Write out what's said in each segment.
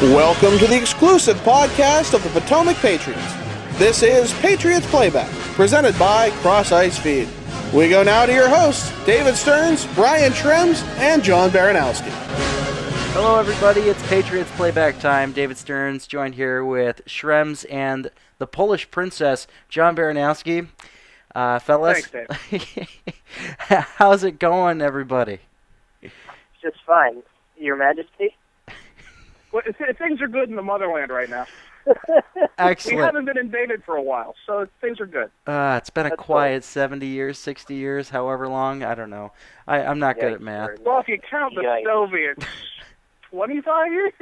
Welcome to the exclusive podcast of the Potomac Patriots. This is Patriots Playback, presented by CrossIceFeed. We go now to your hosts, David Stearns, Brian Schrems, and John Baranowski. Hello, everybody. It's Patriots Playback time. David Stearns joined here with Schrems and the Polish princess, John Baranowski. Fellas, Thanks, Dave. How's it going, everybody? Just fine. Your Majesty? Well, things are good in the motherland right now. Excellent. We haven't been invaded for a while, so things are good. It's been a quiet 70 years, 60 years, however long. I don't know. I'm not good at math. Well, if you count the Soviets, 25 years?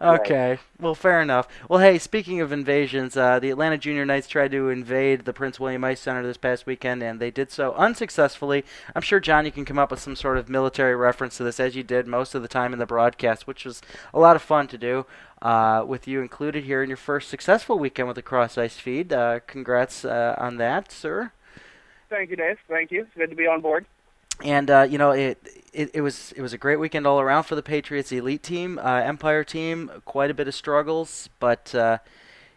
Okay, well, fair enough. Well, hey, speaking of invasions, the Atlanta Junior Knights tried to invade the Prince William Ice Center this past weekend, and they did so unsuccessfully. I'm sure, John, you can come up with some sort of military reference to this, as you did most of the time in the broadcast, which was a lot of fun to do, with you included here in your first successful weekend with the CrossIceFeed. Congrats on that, sir. Thank you, Dave. Thank you. It's good to be on board. And it was a great weekend all around for the Patriots, the elite team, Empire team. Quite a bit of struggles, but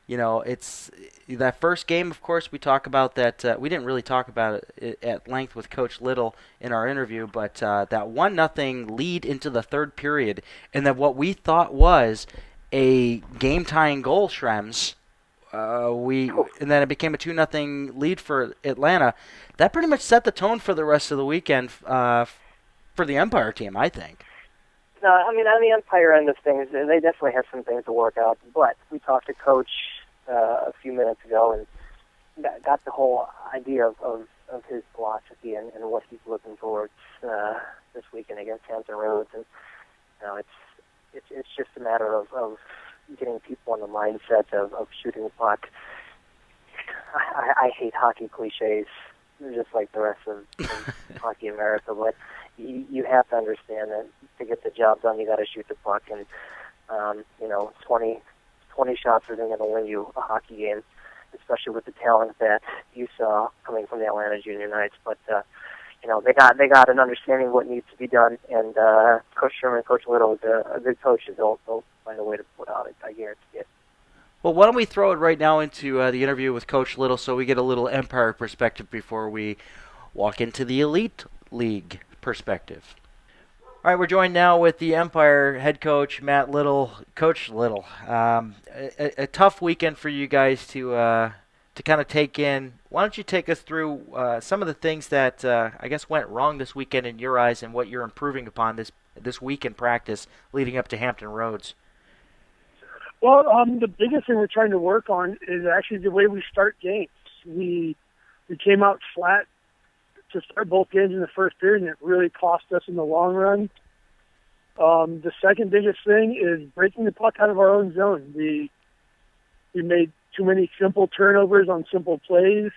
it's that first game. Of course, we talk about that. We didn't really talk about it at length with Coach Little in our interview, but that 1-0 lead into the third period, and that what we thought was a game-tying goal, Schrems. And then it became a 2-0 lead for Atlanta. That pretty much set the tone for the rest of the weekend for the Empire team, I think. No, I mean, on the Empire end of things, they definitely have some things to work out. But we talked to Coach a few minutes ago and got the whole idea of his philosophy and what he's looking towards this weekend against Hampton Roads. And it's just a matter of getting people in the mindset of shooting the puck. I hate hockey cliches, just like the rest of Hockey America, but you have to understand that to get the job done, you got to shoot the puck, and 20 shots isn't going to win you a hockey game, especially with the talent that you saw coming from the Atlanta Junior Knights. But they got an understanding of what needs to be done, and Coach Sherman, Coach Little is a good coach, and they'll find a way to put out it. I guarantee it. Well, why don't we throw it right now into the interview with Coach Little so we get a little Empire perspective before we walk into the Elite League perspective. All right, we're joined now with the Empire head coach, Matt Little. Coach Little, a tough weekend for you guys to kind of take in. Why don't you take us through some of the things that I guess went wrong this weekend in your eyes and what you're improving upon this week in practice leading up to Hampton Roads? Well, the biggest thing we're trying to work on is actually the way we start games. We came out flat to start both games in the first period, and it really cost us in the long run. The second biggest thing is breaking the puck out of our own zone. We made too many simple turnovers on simple plays,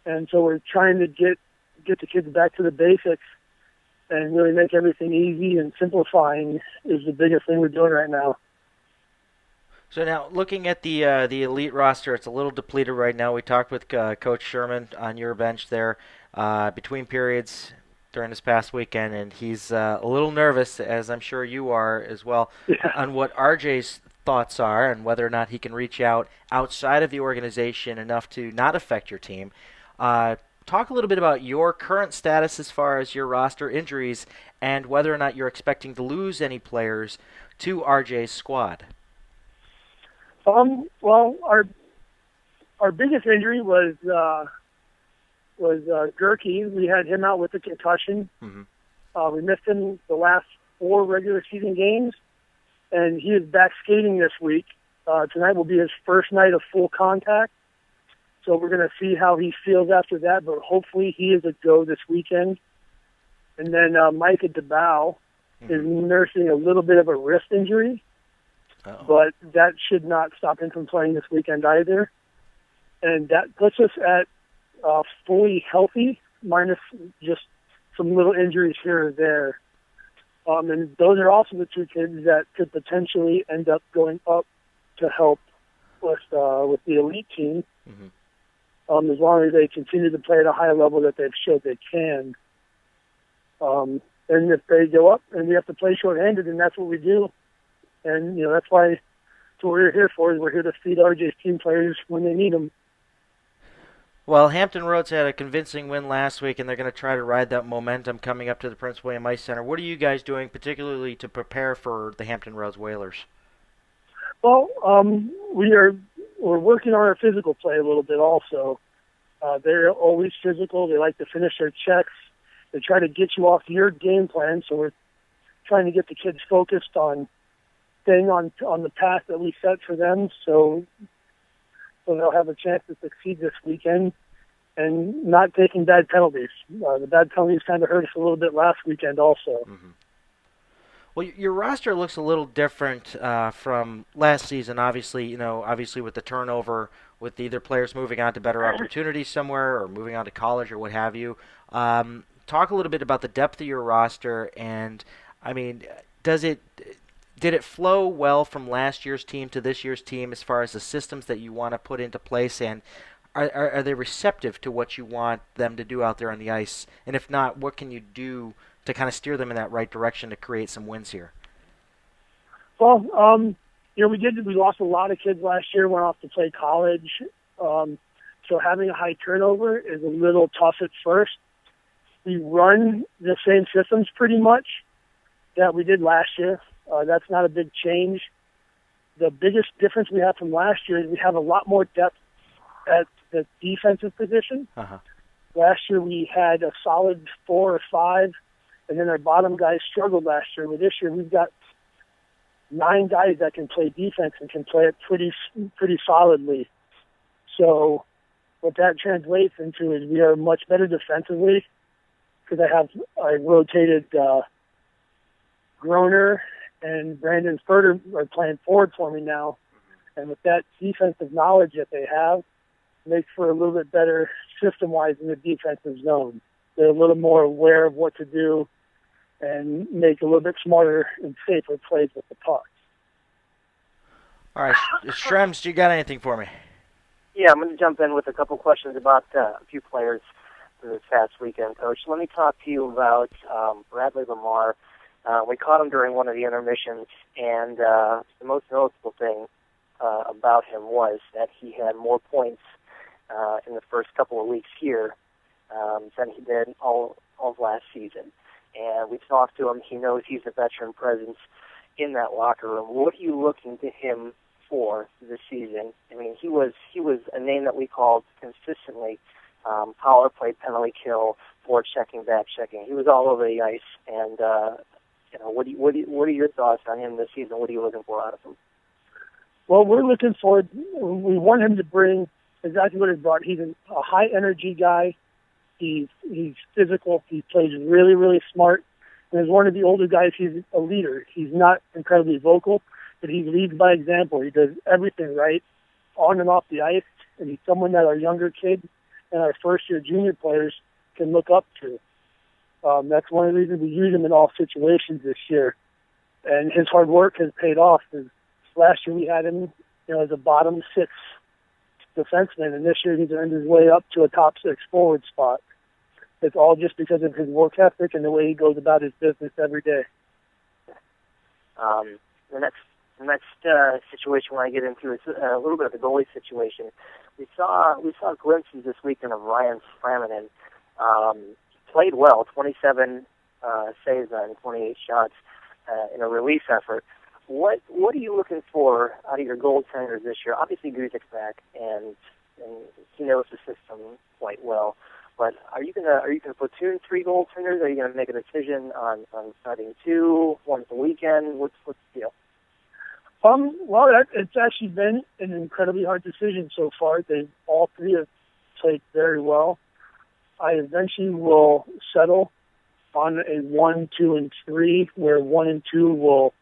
and so we're trying to get the kids back to the basics and really make everything easy, and simplifying is the biggest thing we're doing right now. So now, looking at the elite roster, it's a little depleted right now. We talked with Coach Sherman on your bench there between periods during this past weekend, and he's a little nervous, as I'm sure you are as well, on what RJ's thoughts are and whether or not he can reach out outside of the organization enough to not affect your team. Talk a little bit about your current status as far as your roster injuries and whether or not you're expecting to lose any players to RJ's squad. Well, our biggest injury was Gerke. We had him out with a concussion. Mm-hmm. We missed him the last 4 regular season games, and he is back skating this week. Tonight will be his first night of full contact, so we're going to see how he feels after that, but hopefully he is a go this weekend. And then Micah DeBow is nursing a little bit of a wrist injury. Uh-oh. But that should not stop him from playing this weekend either. And that puts us at fully healthy, minus just some little injuries here or there. And those are also the 2 kids that could potentially end up going up to help with the elite team, as long as they continue to play at a high level that they've showed they can. And if they go up and we have to play shorthanded, then that's what we do. And, that's why that's what we're here for. Is we're here to feed RJ's team players when they need them. Well, Hampton Roads had a convincing win last week, and they're going to try to ride that momentum coming up to the Prince William Ice Center. What are you guys doing particularly to prepare for the Hampton Roads Whalers? Well, we're working on our physical play a little bit also. They're always physical. They like to finish their checks. They try to get you off your game plan, so we're trying to get the kids focused on staying on the path that we set for them, so they'll have a chance to succeed this weekend and not taking bad penalties. The bad penalties kind of hurt us a little bit last weekend also. Mm-hmm. Well, your roster looks a little different from last season. Obviously with the turnover, with either players moving on to better opportunities somewhere or moving on to college or what have you. Talk a little bit about the depth of your roster, and I mean, did it flow well from last year's team to this year's team as far as the systems that you want to put into place, and are they receptive to what you want them to do out there on the ice? And if not, what can you do to kind of steer them in that right direction to create some wins here? Well, we lost a lot of kids last year, went off to play college. So having a high turnover is a little tough at first. We run the same systems pretty much that we did last year. That's not a big change. The biggest difference we have from last year is we have a lot more depth at the defensive position. Uh-huh. Last year we had a solid 4 or 5, and then our bottom guys struggled last year. But this year we've got 9 guys that can play defense and can play it pretty solidly. So what that translates into is we are much better defensively, because I rotated Groner and Brandon Furter are playing forward for me now. And with that defensive knowledge that they have, it makes for a little bit better system-wise in the defensive zone. They're a little more aware of what to do and make a little bit smarter and safer plays with the puck. All right, Shrems, you got anything for me? Yeah, I'm going to jump in with a couple questions about a few players for this past weekend, Coach. Let me talk to you about Bradley Lamar. We caught him during one of the intermissions, and the most noticeable thing about him was that he had more points in the first couple of weeks here than he did all of last season. And we talked to him. He knows he's a veteran presence in that locker room. What are you looking to him for this season? I mean, he was a name that we called consistently power play, penalty kill, forward checking, back checking. He was all over the ice, and what are your thoughts on him this season? What are you looking for out of him? Well, we're looking for. We want him to bring exactly what he brought. He's a high energy guy. He's physical. He plays really, really smart. And as one of the older guys, he's a leader. He's not incredibly vocal, but he leads by example. He does everything right, on and off the ice, and he's someone that our younger kids and our first-year junior players can look up to. That's one of the reasons we use him in all situations this year. And his hard work has paid off. Last year we had him, as a bottom 6 defenseman, and this year he's earned his way up to a top 6 forward spot. It's all just because of his work ethic and the way he goes about his business every day. The next situation I want to get into is a little bit of the goalie situation. We saw glimpses this weekend of Ryan Framinen. Played well, 27 saves on 28 shots in a release effort. What are you looking for out of your goaltenders this year? Obviously, Guzik's back, and he knows the system quite well. But are you gonna platoon 3 goaltenders? Are you gonna make a decision on starting 2 once a weekend? What's the deal? Well, it's actually been an incredibly hard decision so far. All 3 have played very well. I eventually will settle on a 1, 2, and 3, where 1 and 2 will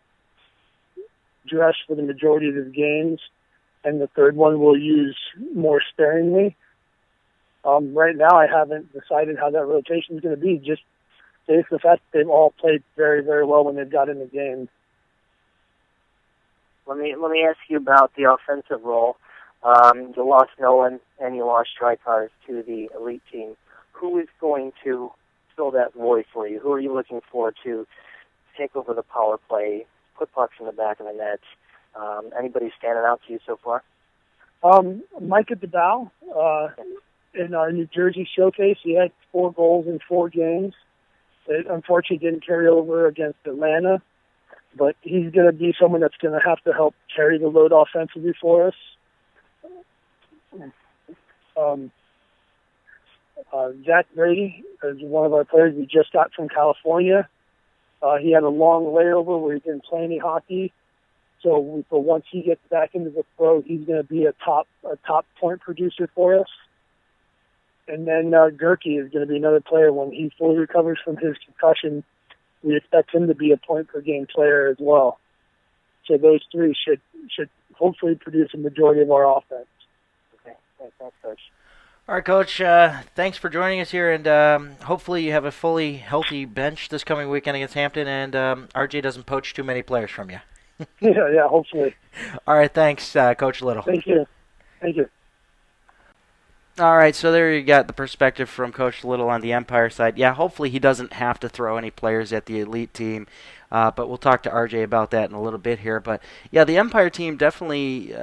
dress for the majority of his games, and the third one we'll use more sparingly. Right now, I haven't decided how that rotation is going to be, just based on the fact that they've all played very, very well when they've got in the game. Let me ask you about the offensive role. You lost Nolan and you lost Strykars to the elite team. Who is going to fill that void for you? Who are you looking for to take over the power play put pucks in the back of the net. Anybody standing out to you so far? Micah DeBow, in our New Jersey showcase, he had 4 goals in 4 games. It unfortunately didn't carry over against Atlanta, but he's going to be someone that's going to have to help carry the load offensively for us. Zach Brady is one of our players we just got from California. He had a long layover where he didn't play any hockey. So once he gets back into the pro, he's going to be a top point producer for us. And then Gerke is going to be another player when he fully recovers from his concussion. We expect him to be a point-per-game player as well. So those 3 should hopefully produce a majority of our offense. Okay, thanks, Coach. All right, Coach, thanks for joining us here, and hopefully you have a fully healthy bench this coming weekend against Hampton, and RJ doesn't poach too many players from you. Yeah, hopefully. All right, thanks, Coach Little. Thank you. All right, so there you got the perspective from Coach Little on the Empire side. Yeah, hopefully he doesn't have to throw any players at the elite team, but we'll talk to RJ about that in a little bit here. But yeah, the Empire team definitely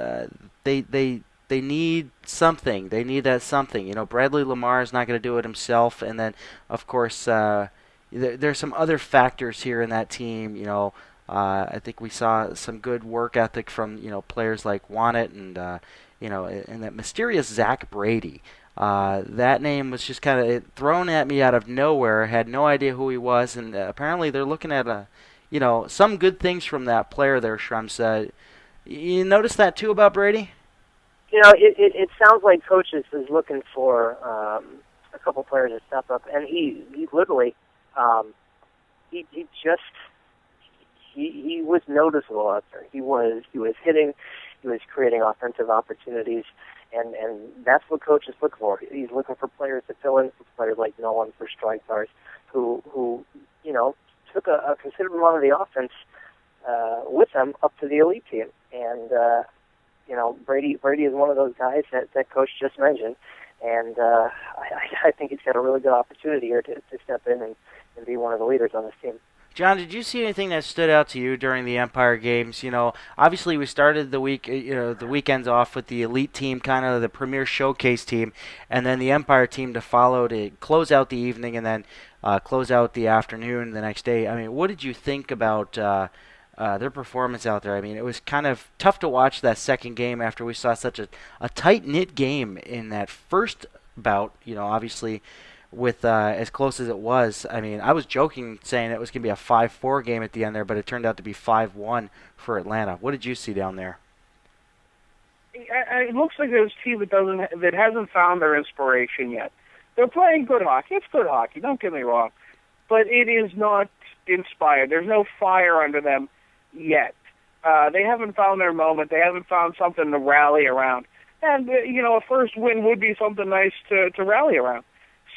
they need something. They need that something. You know, Bradley Lamar is not going to do it himself, and then of course there's some other factors here in that team. You know, I think we saw some good work ethic from players like Wannett and and that mysterious Zach Brady. That name was just kind of thrown at me out of nowhere. I had no idea who he was, and apparently they're looking at some good things from that player there, Shrems. You notice that too about Brady? It sounds like Coach is looking for a couple players to step up, and he literally he was noticeable out there. He was hitting. He was creating offensive opportunities, and that's what Coach is looking for. He's looking for players to fill in for players like Nolan for strike bars, who took a considerable amount of the offense with them up to the elite team. And Brady is one of those guys that Coach just mentioned, and I think he's got a really good opportunity here to step in and be one of the leaders on this team. John, did you see anything that stood out to you during the Empire games? Obviously we started the weekends off with the elite team, kind of the premier showcase team, and then the Empire team to follow to close out the evening and then close out the afternoon the next day. I mean, what did you think about their performance out there? I mean, it was kind of tough to watch that second game after we saw such a tight-knit game in that first bout, obviously with as close as it was. I mean, I was joking saying it was going to be a 5-4 game at the end there, but it turned out to be 5-1 for Atlanta. What did you see down there? It looks like there's a team that hasn't found their inspiration yet. They're playing good hockey. It's good hockey, don't get me wrong. But it is not inspired. There's no fire under them yet. They haven't found their moment. They haven't found something to rally around. And, a first win would be something nice to rally around.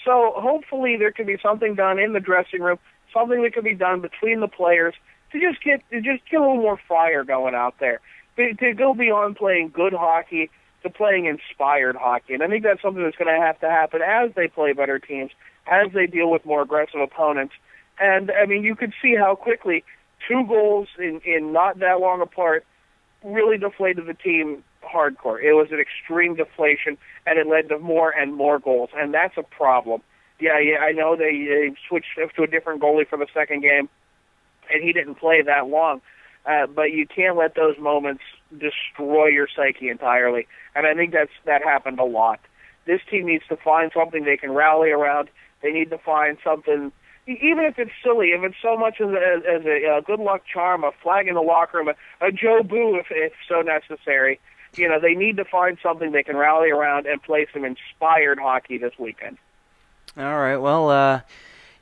So hopefully there can be something done in the dressing room, something that can be done between the players to just get a little more fire going out there, to go beyond playing good hockey to playing inspired hockey. And I think that's something that's going to happen as they play better teams, as they deal with more aggressive opponents. And, I mean, you could see how quickly 2 goals in not that long apart really deflated the team hardcore. It was an extreme deflation, and it led to more and more goals, and that's a problem. Yeah, I know they switched to a different goalie for the second game, and he didn't play that long, but you can't let those moments destroy your psyche entirely, and I think that happened a lot. This team needs to find something they can rally around. They need to find something, even if it's silly, if it's so much as a good luck charm, a flag in the locker room, a Joe Boo if so necessary. They need to find something they can rally around and play some inspired hockey this weekend. All right. Well,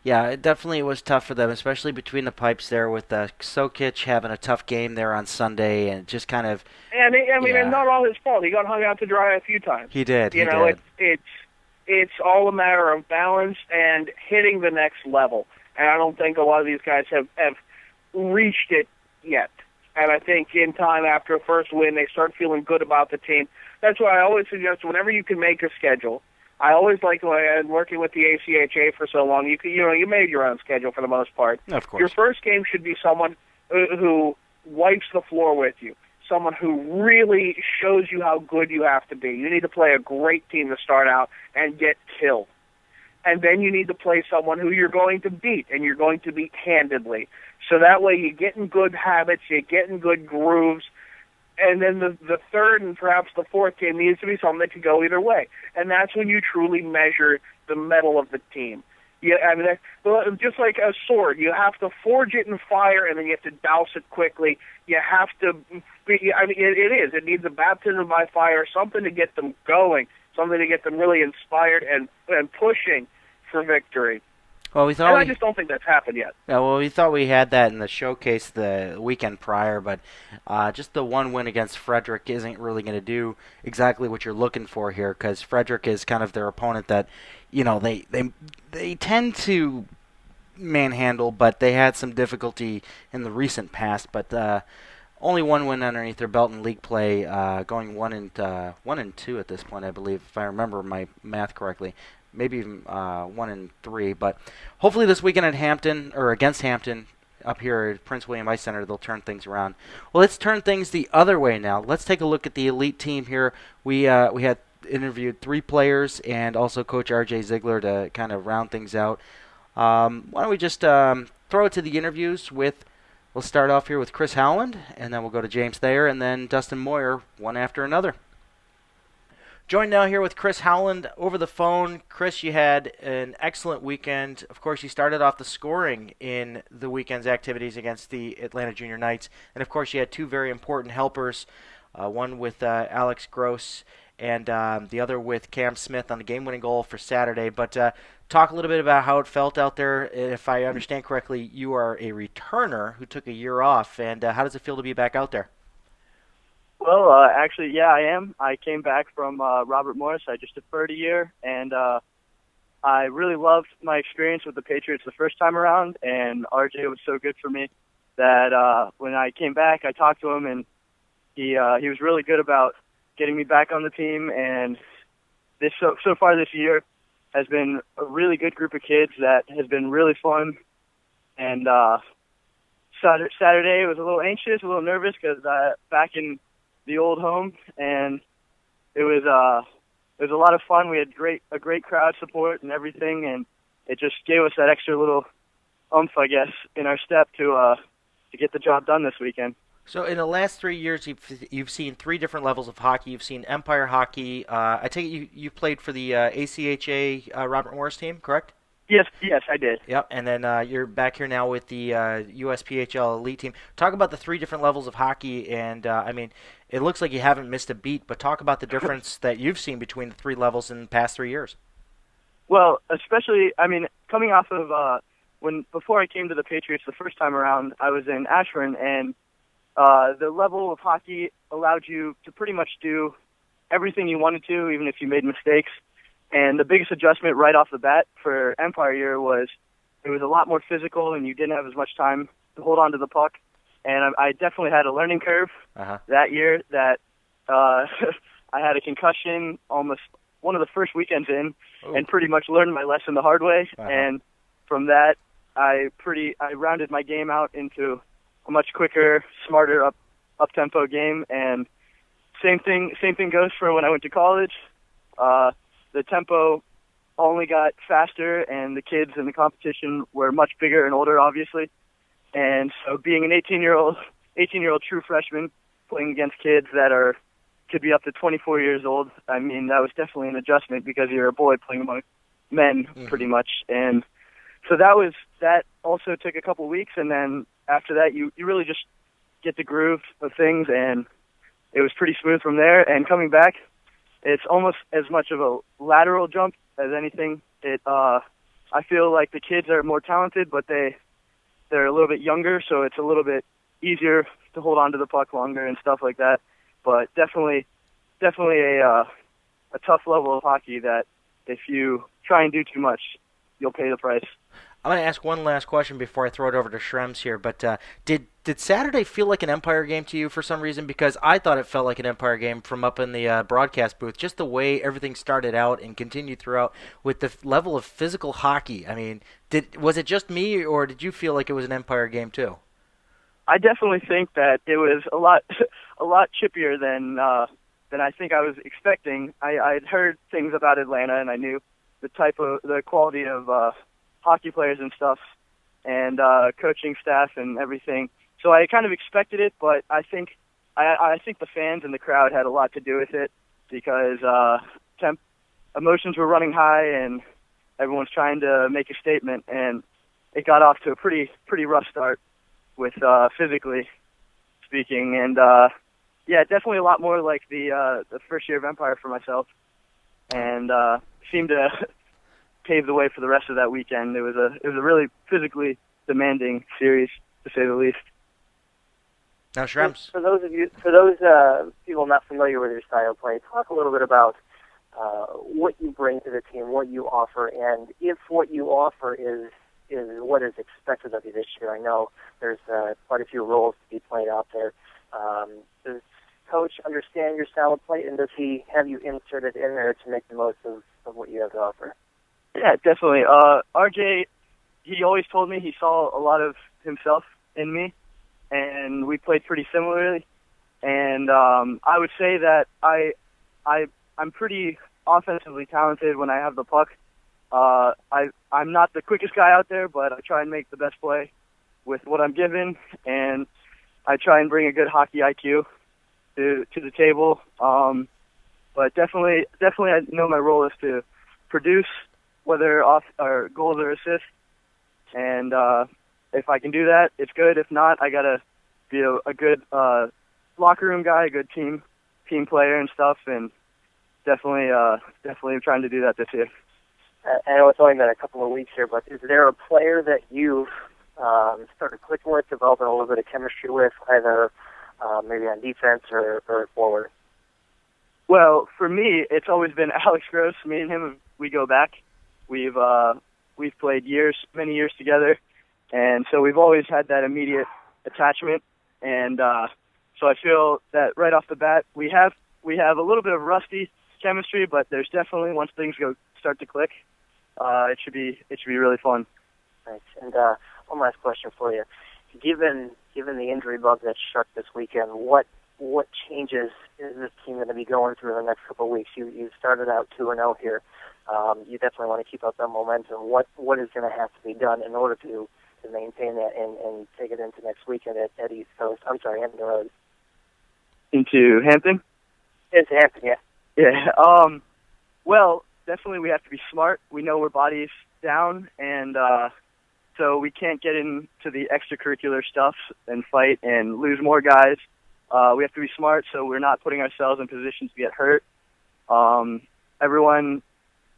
yeah, it definitely was tough for them, especially between the pipes there with Sokic having a tough game there on Sunday and just kind of. And and not all his fault. He got hung out to dry a few times. He did. It's all a matter of balance and hitting the next level. And I don't think a lot of these guys have reached it yet. And I think in time after a first win, they start feeling good about the team. That's why I always suggest whenever you can make a schedule. I always like working with the ACHA for so long. You made your own schedule for the most part. Of course. Your first game should be someone who wipes the floor with you, someone who really shows you how good you have to be. You need to play a great team to start out and get killed. And then you need to play someone who you're going to beat, and you're going to beat handedly. So that way you get in good habits, you get in good grooves, and then the third and perhaps the fourth game needs to be something that can go either way. And that's when you truly measure the mettle of the team. Yeah, I mean, just like a sword, you have to forge it in fire, and then you have to douse it quickly. You have to be, I mean, it is. It needs a baptism by fire, something to get them going, something to get them really inspired and pushing for victory. Well, I just don't think that's happened yet. Yeah, well, we thought we had that in the showcase the weekend prior, but just the one win against Frederick isn't really going to do exactly what you're looking for here, because Frederick is kind of their opponent that, you know, they tend to manhandle, but they had some difficulty in the recent past. But only one win underneath their belt in league play, going 1-2 at this point, I believe, if I remember my math correctly. Maybe even 1-3, but hopefully this weekend at Hampton, or against Hampton, up here at Prince William Ice Center, they'll turn things around. Well, let's turn things the other way now. Let's take a look at the elite team here. We had interviewed 3 players and also Coach R.J. Zeigler to kind of round things out. Why don't we just throw it to the interviews with, we'll start off here with Chris Howland, and then we'll go to James Thayer, and then Dustyn Moyer, one after another. Joined now here with Chris Howland over the phone. Chris, you had an excellent weekend. Of course, you started off the scoring in the weekend's activities against the Atlanta Junior Knights. And, of course, you had 2 very important helpers, one with Alex Gross and the other with Cam Smith on the game-winning goal for Saturday. But talk a little bit about how it felt out there. If I understand correctly, you are a returner who took a year off. And how does it feel to be back out there? Well, actually, yeah, I am. I came back from Robert Morris. I just deferred a year, and I really loved my experience with the Patriots the first time around, and RJ was so good for me that when I came back, I talked to him, and he was really good about getting me back on the team, and this so far this year has been a really good group of kids that has been really fun, and Saturday was a little anxious, a little nervous because back in the old home, and it was a lot of fun. We had a great crowd support and everything, and it just gave us that extra little oomph, I guess, in our step to get the job done this weekend. So in the last 3 years, you've seen 3 different levels of hockey. You've seen Empire hockey. I take it you played for the ACHA Robert Morris team, correct? Yes, I did. Yep, and then you're back here now with the USPHL Elite team. Talk about the 3 different levels of hockey, and I mean, it looks like you haven't missed a beat, but talk about the difference that you've seen between the 3 levels in the past 3 years. Well, especially, I mean, coming off of before I came to the Patriots the first time around, I was in Ashburn, and the level of hockey allowed you to pretty much do everything you wanted to, even if you made mistakes. And the biggest adjustment right off the bat for Empire year was it was a lot more physical, and you didn't have as much time to hold on to the puck. And I definitely had a learning curve that year that I had a concussion almost one of the first weekends in, and pretty much learned my lesson the hard way. And from that, I rounded my game out into a much quicker, smarter, up-tempo game. And same thing goes for when I went to college. The tempo only got faster, and the kids in the competition were much bigger and older, obviously. And so being an 18-year-old true freshman playing against kids that could be up to 24 years old, I mean, that was definitely an adjustment because you're a boy playing among men pretty much. And so that also took a couple weeks, and then after that you really just get the groove of things, and it was pretty smooth from there. And coming back, it's almost as much of a lateral jump as anything. I feel like the kids are more talented, but they're a little bit younger, so it's a little bit easier to hold on to the puck longer and stuff like that. But definitely a tough level of hockey that if you try and do too much, you'll pay the price. I'm going to ask one last question before I throw it over to Shrems here, but did Saturday feel like an Empire game to you for some reason? Because I thought it felt like an Empire game from up in the broadcast booth, just the way everything started out and continued throughout with the level of physical hockey. I mean, was it just me, or did you feel like it was an Empire game too? I definitely think that it was a lot a lot chippier than I think I was expecting. I'd heard things about Atlanta, and I knew the quality of hockey players and stuff, and coaching staff and everything. So I kind of expected it, but I think the fans and the crowd had a lot to do with it because emotions were running high and everyone's trying to make a statement, and it got off to a pretty rough start with physically speaking, and yeah, definitely a lot more like the first year of Empire for myself, and seemed to pave the way for the rest of that weekend. It was a really physically demanding series, to say the least. Now, Shrems. For those people not familiar with your style of play, talk a little bit about what you bring to the team, what you offer, and if what you offer is what is expected of you this year. I know there's quite a few roles to be played out there. Does Coach understand your style of play, and does he have you inserted in there to make the most of what you have to offer? Yeah, definitely. RJ, he always told me he saw a lot of himself in me, and we played pretty similarly. And I would say that I'm pretty offensively talented when I have the puck. I'm not the quickest guy out there, but I try and make the best play with what I'm given, and I try and bring a good hockey IQ to the table. But definitely, I know my role is to produce, whether off or goals or assists. And if I can do that, it's good. If not, I gotta be a good locker room guy, a good team player and stuff. And definitely trying to do that this year. I know it's only been a couple of weeks here, but is there a player that you've started clicking with, developing a little bit of chemistry with, either maybe on defense or forward? Well, for me, it's always been Alex Gross. Me and him, we go back. We've played many years together, and so we've always had that immediate attachment. And so I feel that right off the bat, we have a little bit of rusty chemistry, but there's definitely, once things start to click, it should be really fun. Thanks. And one last question for you: given the injury bug that struck this weekend, what changes is this team going to be going through in the next couple of weeks? You started out 2-0 here. You definitely want to keep up that momentum. What is going to have to be done in order to maintain that and take it into next weekend at East Coast? I'm sorry, Hampton Road. Into Hampton? Into Hampton, yeah. Yeah. Well, definitely we have to be smart. We know we're bodies down, and so we can't get into the extracurricular stuff and fight and lose more guys. We have to be smart so we're not putting ourselves in positions to get hurt. Everyone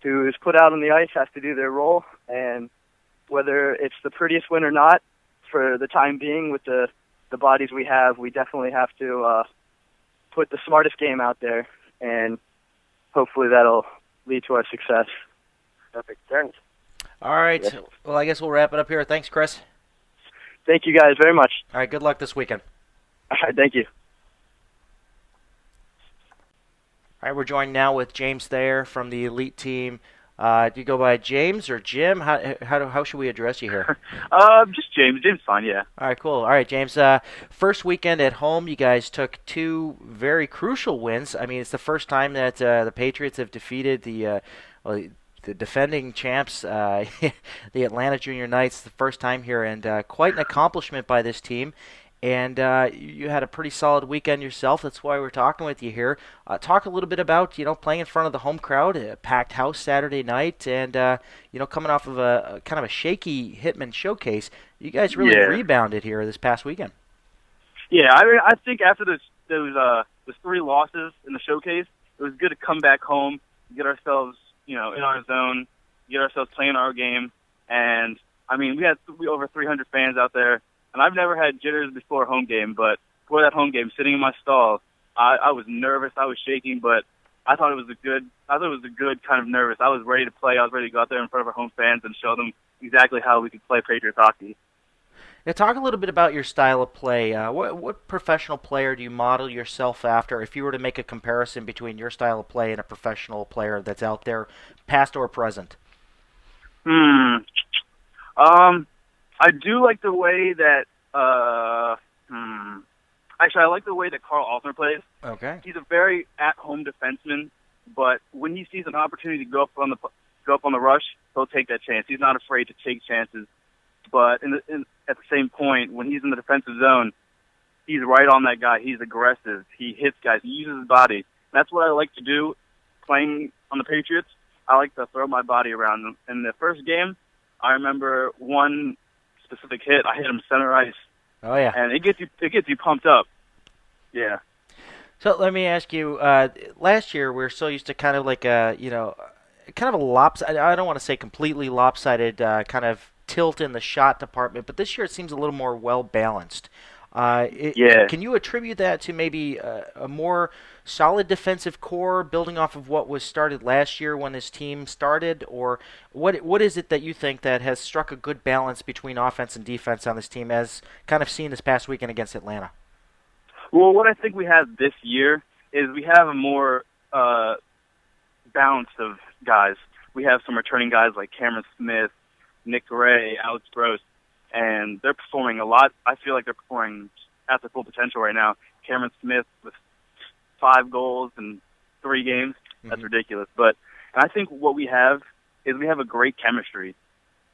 who is put out on the ice has to do their role, and whether it's the prettiest win or not, for the time being with the bodies we have, we definitely have to put the smartest game out there, and hopefully that'll lead to our success. Perfect. Thanks. All right. Yes. Well, I guess we'll wrap it up here. Thanks, Chris. Thank you guys very much. All right. Good luck this weekend. All right. Thank you. All right. We're joined now with James Thayer from the Elite team. Do you go by James or Jim? How should we address you here? Just James. James, fine. Yeah. All right. Cool. All right, James. First weekend at home, you guys took two very crucial wins. I mean, it's the first time that the Patriots have defeated the defending champs, the Atlanta Junior Knights, the first time here, and quite an accomplishment by this team. And you had a pretty solid weekend yourself. That's why we're talking with you here. Talk a little bit about playing in front of the home crowd, a packed house Saturday night, and coming off of a kind of a shaky Hitman showcase. You guys really rebounded here this past weekend. Yeah, I mean, I think after those 3 losses in the showcase, it was good to come back home, get ourselves in our zone, get ourselves playing our game, and I mean we had over 300 fans out there. And I've never had jitters before a home game, but before that home game, sitting in my stall, I was nervous. I was shaking, but I thought it was a good kind of nervous. I was ready to play. I was ready to go out there in front of our home fans and show them exactly how we could play Patriots hockey. Now, talk a little bit about your style of play. What professional player do you model yourself after? If you were to make a comparison between your style of play and a professional player that's out there, past or present. I do like the way that Actually, I like the way that Carl Alsner plays. Okay. He's a very at-home defenseman, but when he sees an opportunity to go up on the rush, he'll take that chance. He's not afraid to take chances. But at the same point, when he's in the defensive zone, he's right on that guy. He's aggressive. He hits guys. He uses his body. That's what I like to do playing on the Patriots. I like to throw my body around. In the first game, I remember one specific hit. I hit him center ice. Oh, yeah. And it gets you pumped up. Yeah. So let me ask you, last year we were so used to kind of like kind of a lopsided, I don't want to say completely lopsided kind of tilt in the shot department, but this year it seems a little more well-balanced. Yeah. Can you attribute that to maybe a more solid defensive core building off of what was started last year when this team started? Or what is it that you think that has struck a good balance between offense and defense on this team as kind of seen this past weekend against Atlanta? Well, what I think we have this year is we have a more balance of guys. We have some returning guys like Cameron Smith, Nick Gray, Alex Gross, and they're performing a lot. I feel like they're performing at their full potential right now. Cameron Smith with 5 goals in 3 games. That's ridiculous. And I think what we have is we have a great chemistry.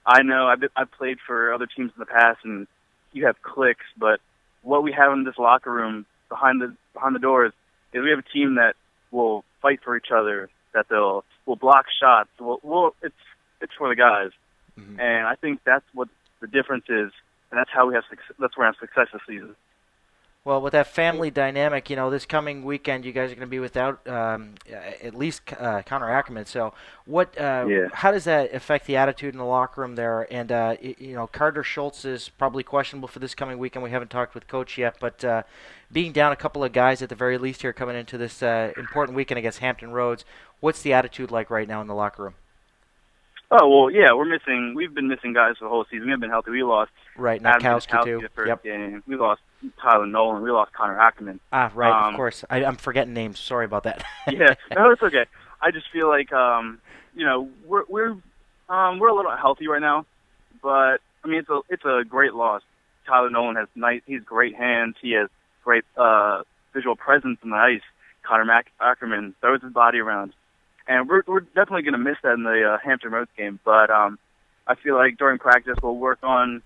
I know I've played for other teams in the past, and you have cliques, but what we have in this locker room behind the doors is we have a team that will fight for each other, that will block shots. It's for the guys. And I think that's what the difference is, and that's how we have that's where we have success this season. Well, with that family dynamic, this coming weekend, you guys are going to be without at least Connor Ackerman. So, how does that affect the attitude in the locker room there? And Carter Schultz is probably questionable for this coming weekend. We haven't talked with Coach yet, but being down a couple of guys at the very least here coming into this important weekend against Hampton Roads, what's the attitude like right now in the locker room? Oh, well, yeah, we've been missing guys for the whole season. We haven't been healthy. We lost Nakowski too. The first game. We lost Tyler Nolan. We lost Connor Ackerman. Right, of course. I'm forgetting names. Sorry about that. Yeah, no, it's okay. I just feel like we're a little healthy right now, but I mean it's a great loss. Tyler Nolan has he's great hands. He has great visual presence on the ice. Connor Ackerman throws his body around. And we're definitely going to miss that in the Hampton Roads game. But I feel like during practice we'll work on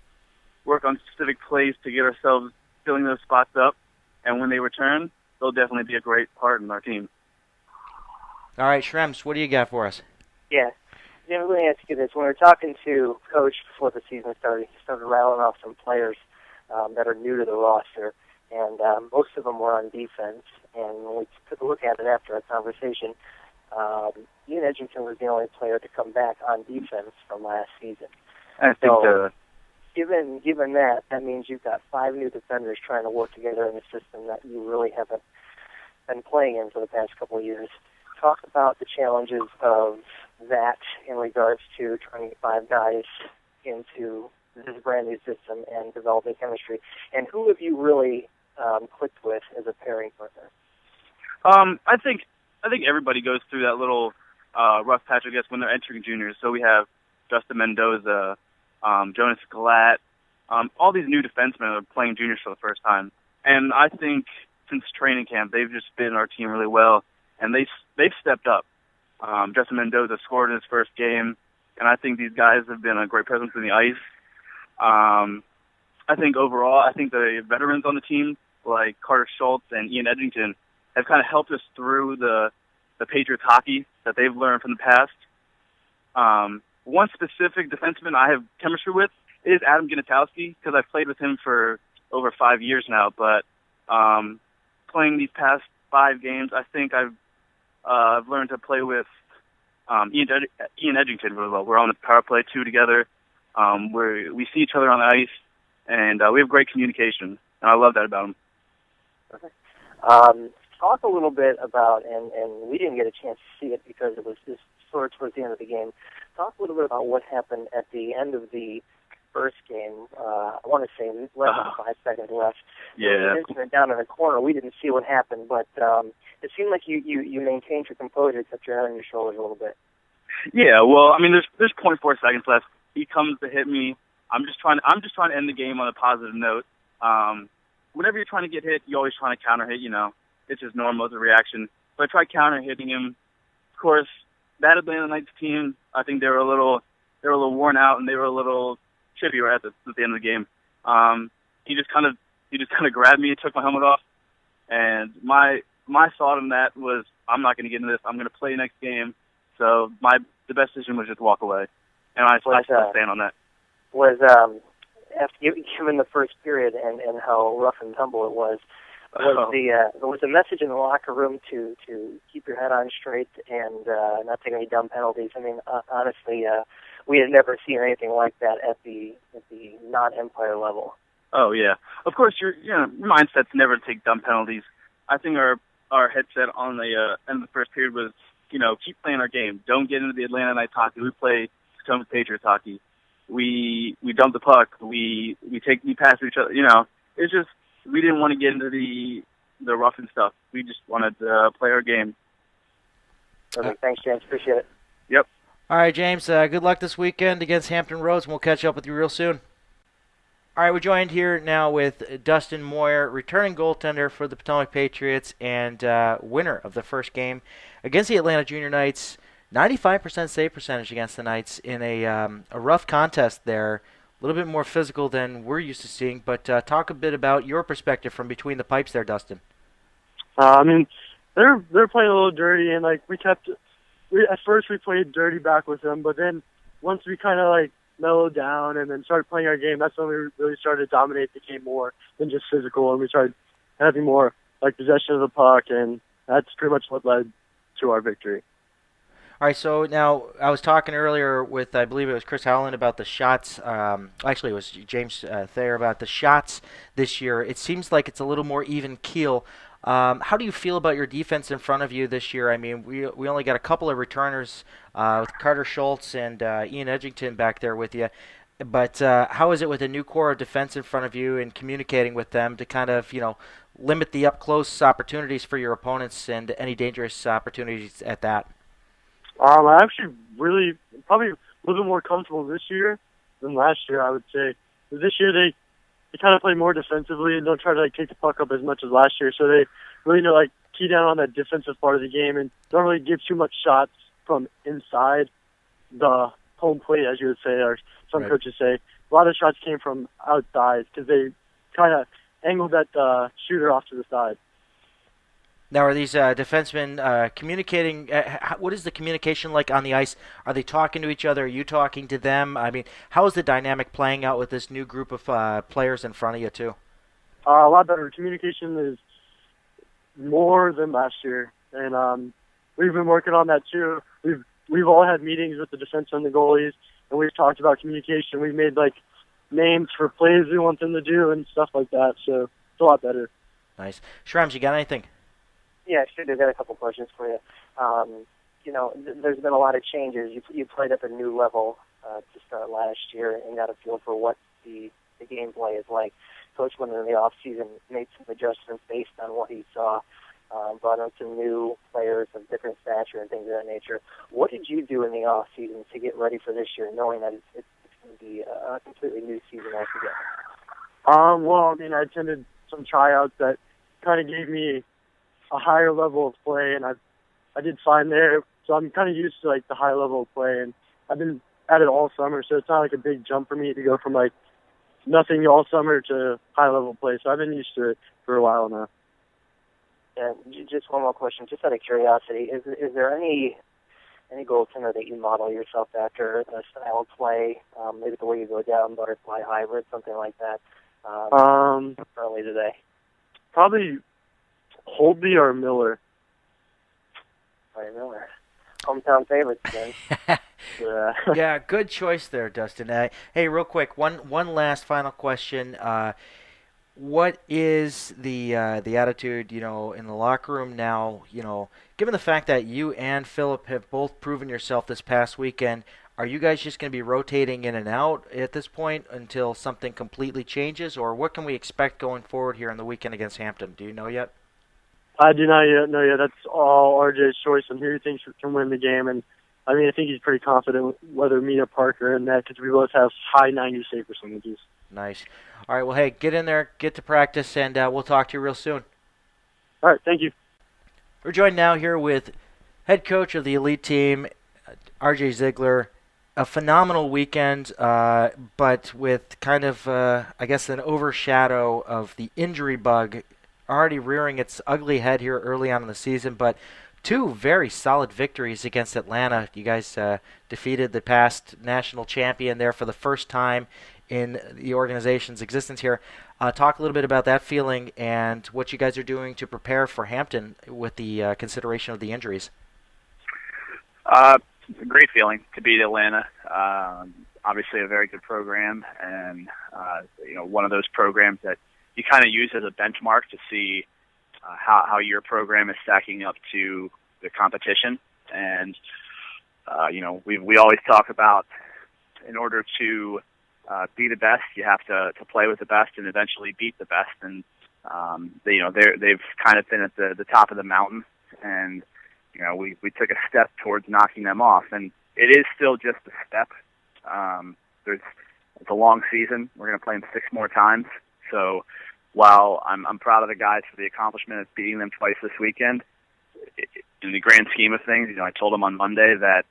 specific plays to get ourselves filling those spots up. And when they return, they'll definitely be a great part in our team. All right, Shrems, what do you got for us? Yeah. Jim, let me ask you this. When we were talking to Coach before the season started, he started rattling off some players that are new to the roster. And most of them were on defense. And when we took a look at it after our conversation, Ian Edgington was the only player to come back on defense from last season. I think so. Given that means you've got 5 new defenders trying to work together in a system that you really haven't been playing in for the past couple of years. Talk about the challenges of that in regards to trying to get 5 guys into this brand new system and developing chemistry. And who have you really clicked with as a pairing partner? I think everybody goes through that little rough patch, I guess, when they're entering juniors. So we have Dustyn Mendoza, Jonas Galat, all these new defensemen are playing juniors for the first time. And I think since training camp, they've just been our team really well, and they've stepped up. Dustyn Mendoza scored in his first game, and I think these guys have been a great presence in the ice. I think overall, the veterans on the team, like Carter Schultz and Ian Edgington, have kind of helped us through the Patriots hockey that they've learned from the past. One specific defenseman I have chemistry with is Adam Ginatowski, because I've played with him for over 5 years now. But playing these past 5 games, I think I've learned to play with Ian Edgington really well. We're on the power play 2 together. We see each other on the ice, and we have great communication, and I love that about him. Okay. Talk a little bit about, and we didn't get a chance to see it because it was just sort of towards the end of the game. Talk a little bit about what happened at the end of the first game. I want to say less than 5 seconds left. Yeah. Down in the corner, we didn't see what happened, but it seemed like you maintained your composure, kept your head on your shoulders a little bit. Yeah. Well, I mean, there's 0.4 seconds left. He comes to hit me. I'm just trying to end the game on a positive note. whenever you're trying to get hit, you're always trying to counter hit. It's just normal as a reaction. So I tried counter hitting him. Of course, that Atlanta Knights team, I think they were a little worn out, and they were a little chippy right at the end of the game. He just kind of grabbed me and took my helmet off, and my thought on that was, I'm not going to get into this. I'm going to play next game. So the best decision was just walk away, and I still stand on that. Was after given the first period and how rough and tumble it was the message in the locker room to keep your head on straight and not take any dumb penalties? I mean, honestly, we had never seen anything like that at the non-Empire level. Oh yeah, of course your mindset's never to take dumb penalties. I think our headset on the end of the first period was, keep playing our game. Don't get into the Atlanta Knights hockey. We play Potomac Patriots hockey. We dump the puck. We pass to each other. It's just, we didn't want to get into the rough and stuff. We just wanted to play our game. Perfect. Thanks, James. Appreciate it. Yep. All right, James. Good luck this weekend against Hampton Roads, and we'll catch up with you real soon. All right, we're joined here now with Dustyn Moyer, returning goaltender for the Potomac Patriots and winner of the first game against the Atlanta Junior Knights. 95% save percentage against the Knights in a rough contest there. A little bit more physical than we're used to seeing, but talk a bit about your perspective from between the pipes there, Dustyn. I mean, they're playing a little dirty, and like at first we played dirty back with them, but then once we kind of like mellowed down and then started playing our game, that's when we really started to dominate the game more than just physical, and we started having more like possession of the puck, and that's pretty much what led to our victory. All right, so now I was talking earlier with, I believe it was Chris Howland, about the shots. Actually, it was James Thayer about the shots this year. It seems like it's a little more even keel. How do you feel about your defense in front of you this year? I mean, we only got a couple of returners with Carter Schultz and Ian Edgington back there with you. But how is it with a new core of defense in front of you and communicating with them to kind of, limit the up-close opportunities for your opponents and any dangerous opportunities at that? I actually really probably a little bit more comfortable this year than last year, I would say. This year they kind of play more defensively and don't try to take the puck up as much as last year. So they really key down on that defensive part of the game and don't really give too much shots from inside the home plate, as you would say, or some coaches say. A lot of shots came from outside because they kind of angled that shooter off to the side. Now, are these defensemen communicating? What is the communication like on the ice? Are they talking to each other? Are you talking to them? I mean, how is the dynamic playing out with this new group of players in front of you, too? A lot better. Communication is more than last year, and we've been working on that, too. We've all had meetings with the defense and the goalies, and we've talked about communication. We've made, names for plays we want them to do and stuff like that, so it's a lot better. Nice. Shrems, you got anything? Yeah, sure. I've got a couple questions for you. There's been a lot of changes. You played at a new level to start last year and got a feel for what the gameplay is like. Coach went in the off season, made some adjustments based on what he saw, brought in some new players of different stature and things of that nature. What did you do in the off season to get ready for this year, knowing that it's going to be a completely new season altogether? I attended some tryouts that kind of gave me a higher level of play, and I did fine there. So I'm kind of used to the high level of play, and I've been at it all summer. So it's not a big jump for me to go from nothing all summer to high level play. So I've been used to it for a while now. And just one more question, just out of curiosity, is there any goaltender that you model yourself after, a style of play, maybe the way you go down, butterfly, hybrid, something like that? Early today. Probably Holtby or Miller. Miller. Hometown favorites, man. Yeah, good choice there, Dustyn. Hey, real quick, one last final question. What is the attitude, in the locker room now, given the fact that you and Philip have both proven yourself this past weekend, are you guys just going to be rotating in and out at this point until something completely changes, or what can we expect going forward here on the weekend against Hampton? Do you know yet? I do not yet know yet. That's all RJ's choice and who he thinks can win the game. And I think he's pretty confident whether me or Parker in that because we both have high 90 save percentages. Nice. All right, well, hey, get in there, get to practice, and we'll talk to you real soon. All right, thank you. We're joined now here with head coach of the elite team, RJ Zeigler. A phenomenal weekend, but with kind of, I guess, an overshadow of the injury bug already rearing its ugly head here early on in the season. But two very solid victories against Atlanta. You guys defeated the past national champion there for the first time in the organization's existence here. Talk a little bit about that feeling and what you guys are doing to prepare for Hampton with the consideration of the injuries. It's a great feeling to beat Atlanta. Obviously a very good program, and one of those programs that you kind of use as a benchmark to see how your program is stacking up to the competition. And we always talk about, in order to be the best, you have to play with the best and eventually beat the best. And they've kind of been at the top of the mountain, and we took a step towards knocking them off, and it is still just a step. It's a long season. We're going to play them 6 more times. So while I'm proud of the guys for the accomplishment of beating them twice this weekend, in the grand scheme of things, I told them on Monday that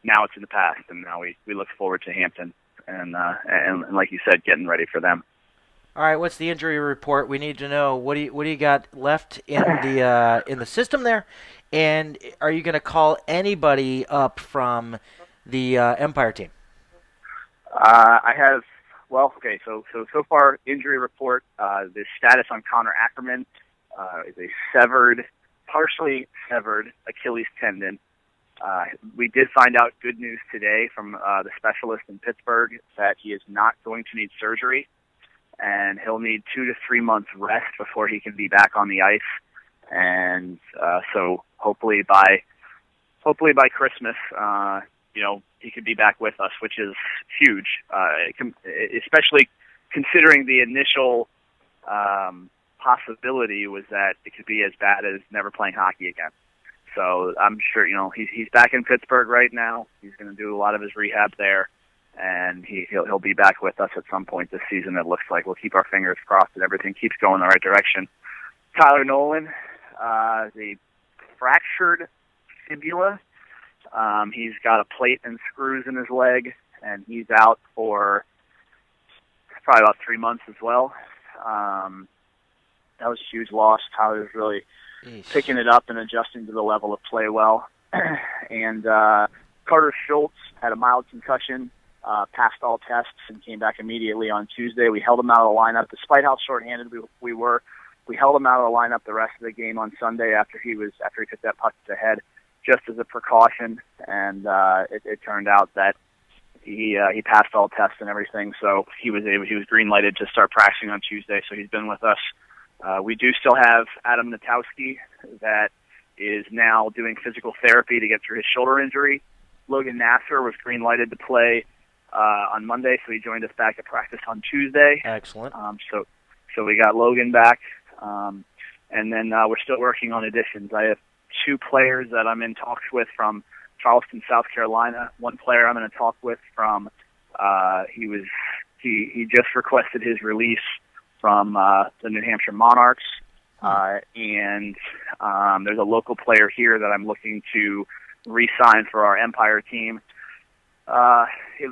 now it's in the past, and now we look forward to Hampton and like you said, getting ready for them. All right, what's the injury report? We need to know what do you got left in the system there, and are you going to call anybody up from the Empire team? I have. Well, okay. So far, injury report. The status on Connor Ackerman is a partially severed Achilles tendon. We did find out good news today from the specialist in Pittsburgh that he is not going to need surgery, and he'll need 2 to 3 months rest before he can be back on the ice. And so hopefully by Christmas, he could be back with us, which is huge, especially considering the initial possibility was that it could be as bad as never playing hockey again. So I'm sure, he's back in Pittsburgh right now. He's going to do a lot of his rehab there, and he'll be back with us at some point this season. It looks like we'll keep our fingers crossed that everything keeps going in the right direction. Tyler Nolan, the fractured fibula. He's got a plate and screws in his leg, and he's out for probably about 3 months as well. That was a huge loss. Tyler's really picking it up and adjusting to the level of play well. And Carter Schultz had a mild concussion, passed all tests, and came back immediately on Tuesday. We held him out of the lineup. Despite how shorthanded we were, we held him out of the lineup the rest of the game on Sunday after he took that puck to the head, just as a precaution. And it turned out that he passed all tests and everything, so he was green lighted to start practicing on Tuesday. So he's been with us. We do still have Adam Natowski that is now doing physical therapy to get through his shoulder injury. Logan Nasser was green lighted to play on Monday, so he joined us back at practice on Tuesday. Excellent. So we got Logan back, and then we're still working on additions. I have 2 players that I'm in talks with from Charleston, South Carolina. One player I'm going to talk with from he just requested his release from the New Hampshire Monarchs, and there's a local player here that I'm looking to re-sign for our Empire team, at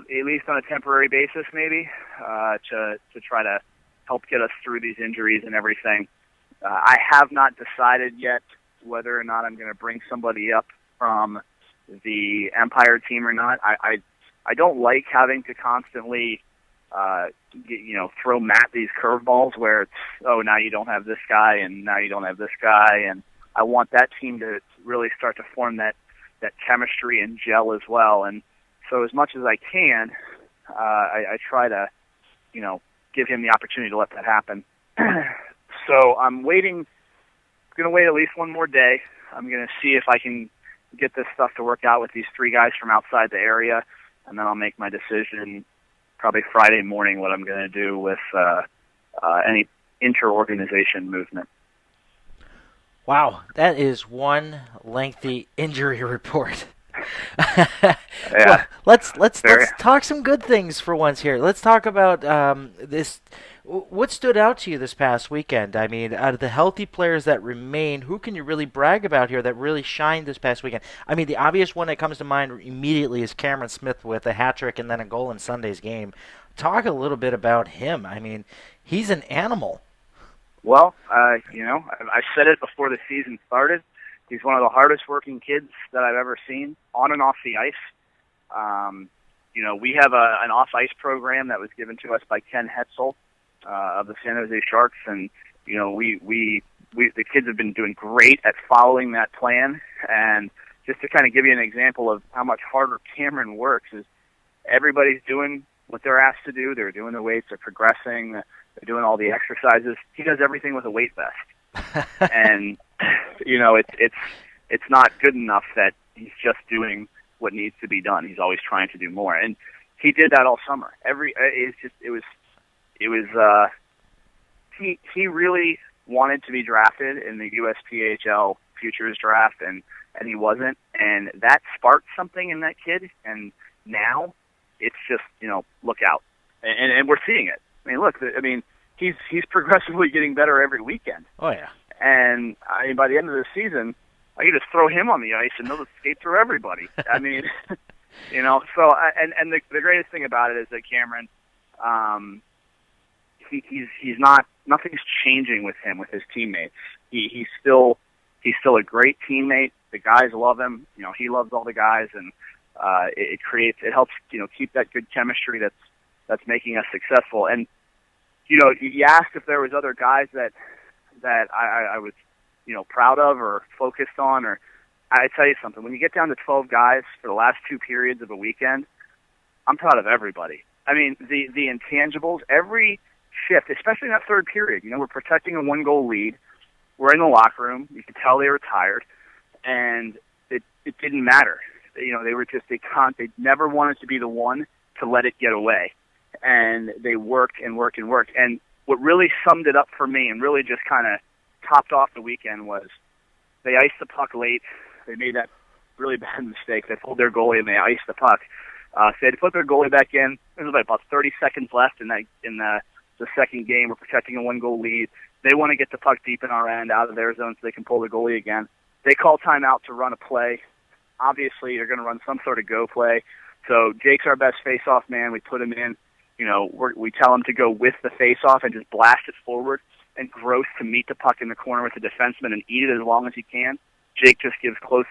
least on a temporary basis, maybe to try to help get us through these injuries and everything. I have not decided yet whether or not I'm going to bring somebody up from the Empire team or not. I don't like having to constantly throw Matt these curveballs where it's, now you don't have this guy and now you don't have this guy, and I want that team to really start to form that chemistry and gel as well. And so as much as I can, I try to give him the opportunity to let that happen. So I'm going to wait at least one more day. I'm going to see if I can get this stuff to work out with these 3 guys from outside the area, and then I'll make my decision probably Friday morning what I'm going to do with any inter-organization movement. Wow, that is one lengthy injury report. Yeah. Well, let's talk some good things for once here. Let's talk about this. What stood out to you this past weekend? I mean, out of the healthy players that remain, who can you really brag about here that really shined this past weekend? I mean, the obvious one that comes to mind immediately is Cameron Smith with a hat trick and then a goal in Sunday's game. Talk a little bit about him. I mean, he's an animal. Well, I said it before the season started. He's one of the hardest working kids that I've ever seen on and off the ice. We have an off-ice program that was given to us by Ken Hetzel of the San Jose Sharks, and we the kids have been doing great at following that plan. And just to kind of give you an example of how much harder Cameron works is everybody's doing what they're asked to do. They're doing the weights, they're progressing, they're doing all the exercises. He does everything with a weight vest, and it's not good enough that he's just doing what needs to be done. He's always trying to do more, and he did that all summer. He really wanted to be drafted in the USPHL Futures Draft, and he wasn't, and that sparked something in that kid, and now it's just look out, and we're seeing it. I mean, look, he's progressively getting better every weekend. Oh yeah, and I mean by the end of the season, I could just throw him on the ice and he'll skate through everybody. I mean, So the greatest thing about it is that Cameron, he's not, nothing's changing with him, with his teammates. He's still a great teammate. The guys love him. He loves all the guys, and it helps keep that good chemistry that's making us successful. And you asked if there was other guys that I was proud of or focused on, or I tell you something, when you get down to 12 guys for the last two periods of a weekend, I'm proud of everybody. I mean, the intangibles, every shift, especially in that third period, we're protecting a 1-goal lead. We're in the locker room. You could tell they were tired, and it didn't matter. They were just, they never wanted to be the one to let it get away. And they worked and worked and worked. And what really summed it up for me and really just kind of topped off the weekend was they iced the puck late. They made that really bad mistake. They pulled their goalie and they iced the puck. So they had to put their goalie back in. There was about 30 seconds left in the second game. We're protecting a 1-goal lead. They want to get the puck deep in our end, out of their zone, so they can pull the goalie again. They call timeout to run a play. Obviously, they're going to run some sort of go play. So Jake's our best face-off man. We put him in. We tell him to go with the face-off and just blast it forward, and Gross to meet the puck in the corner with the defenseman and eat it as long as he can. Jake just gives close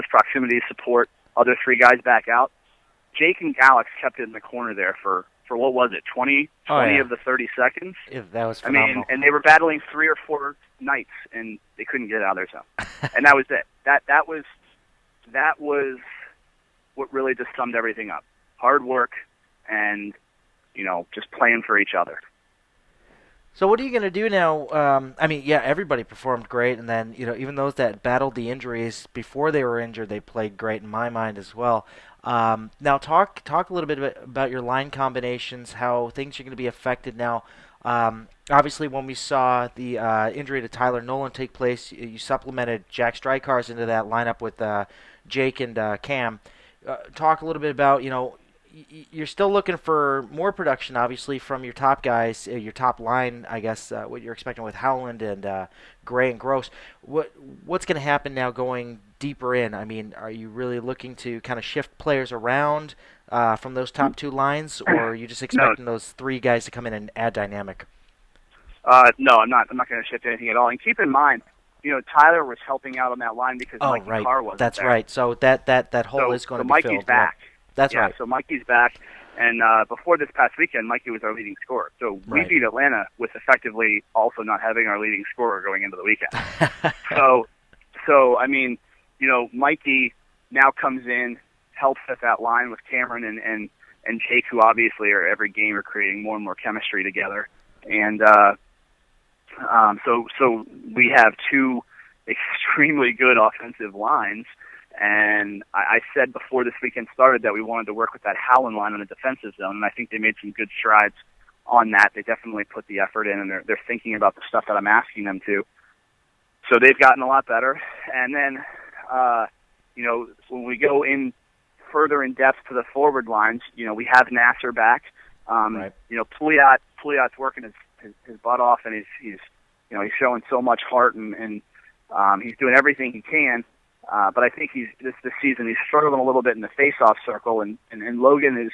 proximity support. Other three guys back out. Jake and Alex kept it in the corner there for what was it, 20 of the 30 seconds? Yeah, that was phenomenal. I mean, and they were battling 3 or 4 nights, and they couldn't get it out of their zone. And that was it. That was what really just summed everything up. Hard work and, just playing for each other. So what are you going to do now? Everybody performed great, and then even those that battled the injuries before they were injured, they played great in my mind as well. Now talk a little bit about your line combinations, how things are going to be affected now. Obviously, when we saw the injury to Tyler Nolan take place, you supplemented Jack Strykars into that lineup with Jake and Cam. Talk a little bit about you're still looking for more production, obviously, from your top guys, your top line, I guess, what you're expecting with Howland and Gray and Gross. What's going to happen now going deeper in? I mean, are you really looking to kind of shift players around from those top two lines, or are you just expecting those three guys to come in and add dynamic? No, I'm not. I'm not going to shift anything at all. And keep in mind, Tyler was helping out on that line because Mikey Carr wasn't That's there. right. So that hole is going to be Mikey's filled. Back. That's right. So Mikey's back, and before this past weekend, Mikey was our leading scorer. So we beat Atlanta with effectively also not having our leading scorer going into the weekend. So I mean, Mikey now comes in, helps at that line with Cameron and Jake, who obviously are every game are creating more and more chemistry together. And so we have two extremely good offensive lines. And I said before this weekend started that we wanted to work with that Howland line on the defensive zone, and I think they made some good strides on that. They definitely put the effort in, and they're thinking about the stuff that I'm asking them to. So they've gotten a lot better. And then, when we go in further in depth to the forward lines, we have Nasser back. Right. Pouliot's working his butt off, and he's showing so much heart, and he's doing everything he can. But I think this season he's struggling a little bit in the face-off circle, and Logan is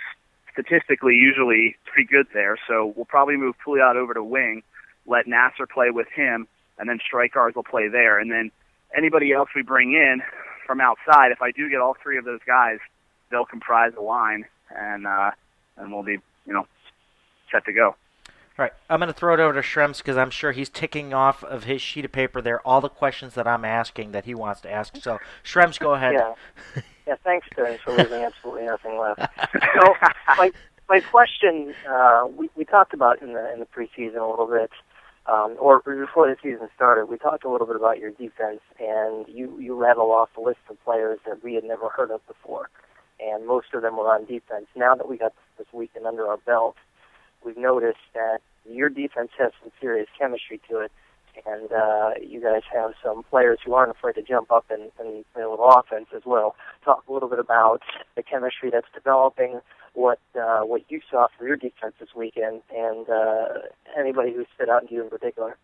statistically usually pretty good there. So we'll probably move Pouliot over to wing, let Nasser play with him, and then strike guards will play there. And then anybody else we bring in from outside, if I do get all three of those guys, they'll comprise the line, and we'll be set to go. All right, I'm going to throw it over to Shrems because I'm sure he's ticking off of his sheet of paper there all the questions that I'm asking that he wants to ask. So, Shrems, go ahead. Yeah. Thanks, Stearns, for leaving absolutely nothing left. So, my question, we talked about in the preseason a little bit, or before the season started, we talked a little bit about your defense, and you rattled off a list of players that we had never heard of before, and most of them were on defense. Now that we got this weekend under our belt, we've noticed that your defense has some serious chemistry to it, and you guys have some players who aren't afraid to jump up and play a little offense as well. Talk a little bit about the chemistry that's developing, what you saw for your defense this weekend, and anybody who stood out to you in particular.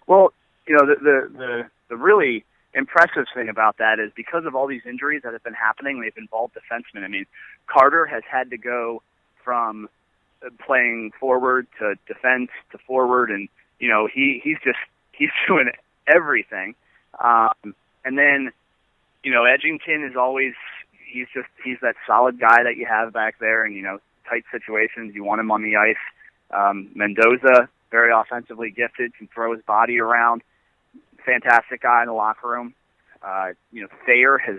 Well, the really impressive thing about that is because of all these injuries that have been happening, they've involved defensemen. I mean, Carter has had to go from playing forward to defense to forward, and he's doing everything. And then Edgington is always he's that solid guy that you have back there, and tight situations you want him on the ice. Mendoza, very offensively gifted, can throw his body around. Fantastic guy in the locker room. Thayer has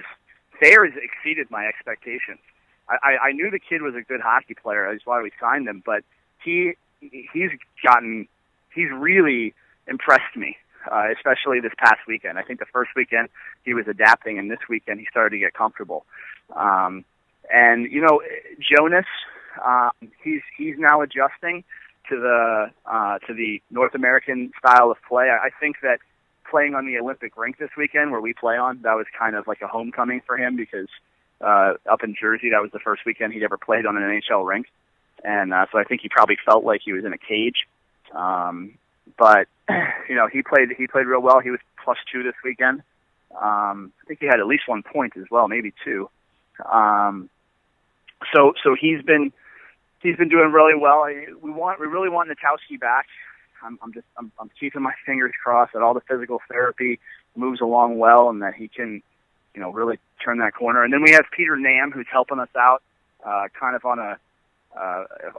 exceeded my expectations. I knew the kid was a good hockey player. That's why we signed him. But he's really impressed me, especially this past weekend. I think the first weekend he was adapting, and this weekend he started to get comfortable. And Jonas, he's now adjusting to the North American style of play. I think that playing on the Olympic rink this weekend, where we play on, that was kind of like a homecoming for him because. Up in Jersey, that was the first weekend he'd ever played on an NHL rink, and so I think he probably felt like he was in a cage. But he played real well. He was +2 this weekend. I think he had at least 1 point as well, maybe 2. So he's been doing really well. We really want Natowski back. I'm keeping my fingers crossed that all the physical therapy moves along well and that he can. Really turn that corner. And then we have Peter Nam, who's helping us out, kind of on a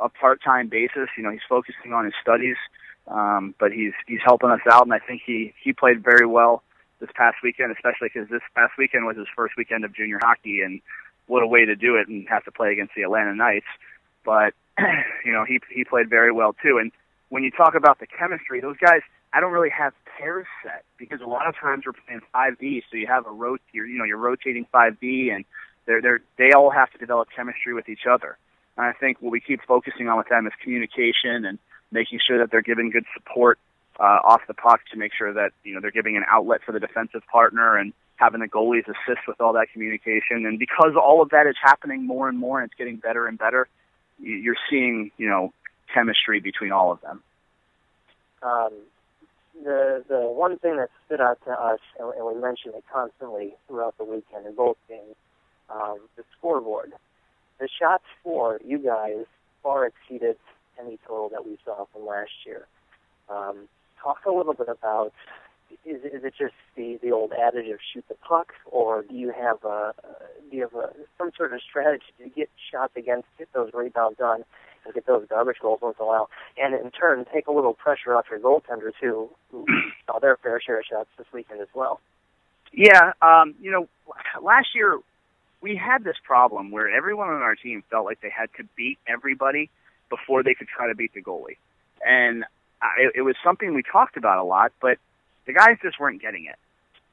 part-time basis. He's focusing on his studies, but he's helping us out, and I think he played very well this past weekend, especially because this past weekend was his first weekend of junior hockey, and what a way to do it and have to play against the Atlanta Knights. But, he played very well too. And when you talk about the chemistry, those guys, I don't really have pairs set because a lot of times we're playing 5B, so you have you're rotating 5B, and they all have to develop chemistry with each other. And I think what we keep focusing on with them is communication and making sure that they're giving good support off the puck to make sure that they're giving an outlet for the defensive partner and having the goalies assist with all that communication. And because all of that is happening more and more, and it's getting better and better, you're seeing chemistry between all of them. The one thing that stood out to us, and we mentioned it constantly throughout the weekend in both games, the scoreboard. The shots for you guys far exceeded any total that we saw from last year. Talk a little bit about, is it just the old adage of shoot the puck, or do you have some sort of strategy to get shots against, get those rebounds done, and get those garbage goals once in a while, and in turn take a little pressure off your goaltenders who saw their fair share of shots this weekend as well? Yeah, last year we had this problem where everyone on our team felt like they had to beat everybody before they could try to beat the goalie. And it was something we talked about a lot, but the guys just weren't getting it.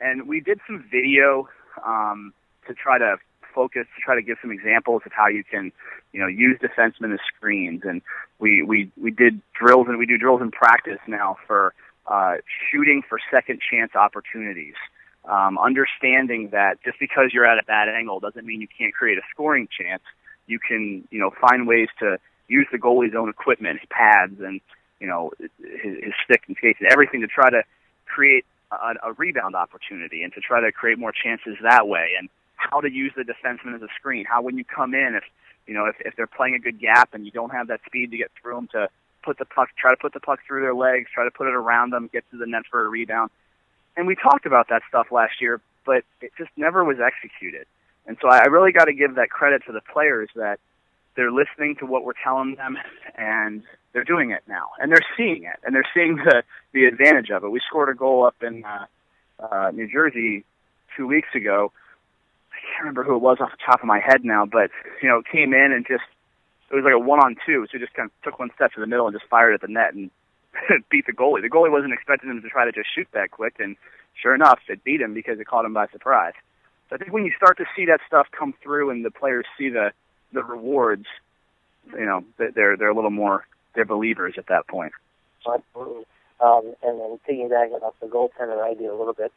And we did some video to try to focus, to try to give some examples of how you can, use defensemen as screens. And we did drills, and we do drills in practice now for shooting for second chance opportunities. Understanding that just because you're at a bad angle doesn't mean you can't create a scoring chance. You can, find ways to, use the goalie's own equipment, his pads, and his stick and skates, and everything to try to create a rebound opportunity and to try to create more chances that way, and how to use the defenseman as a screen. How when you come in, if they're playing a good gap and you don't have that speed to get through them, to try to put the puck through their legs, try to put it around them, get to the net for a rebound. And we talked about that stuff last year, but it just never was executed. And so I really got to give that credit to the players that they're listening to what we're telling them, and they're doing it now, and they're seeing it, and they're seeing the advantage of it. We scored a goal up in New Jersey 2 weeks ago. I can't remember who it was off the top of my head now, but it came in and just it was like a 1-on-2, so just kind of took one step to the middle and just fired at the net and beat the goalie. The goalie wasn't expecting him to try to just shoot that quick, and sure enough, it beat him because it caught him by surprise. So I think when you start to see that stuff come through and the players see the rewards, they're a little more, they're believers at that point. Absolutely. And then piggybacking off the goaltender idea a little bit,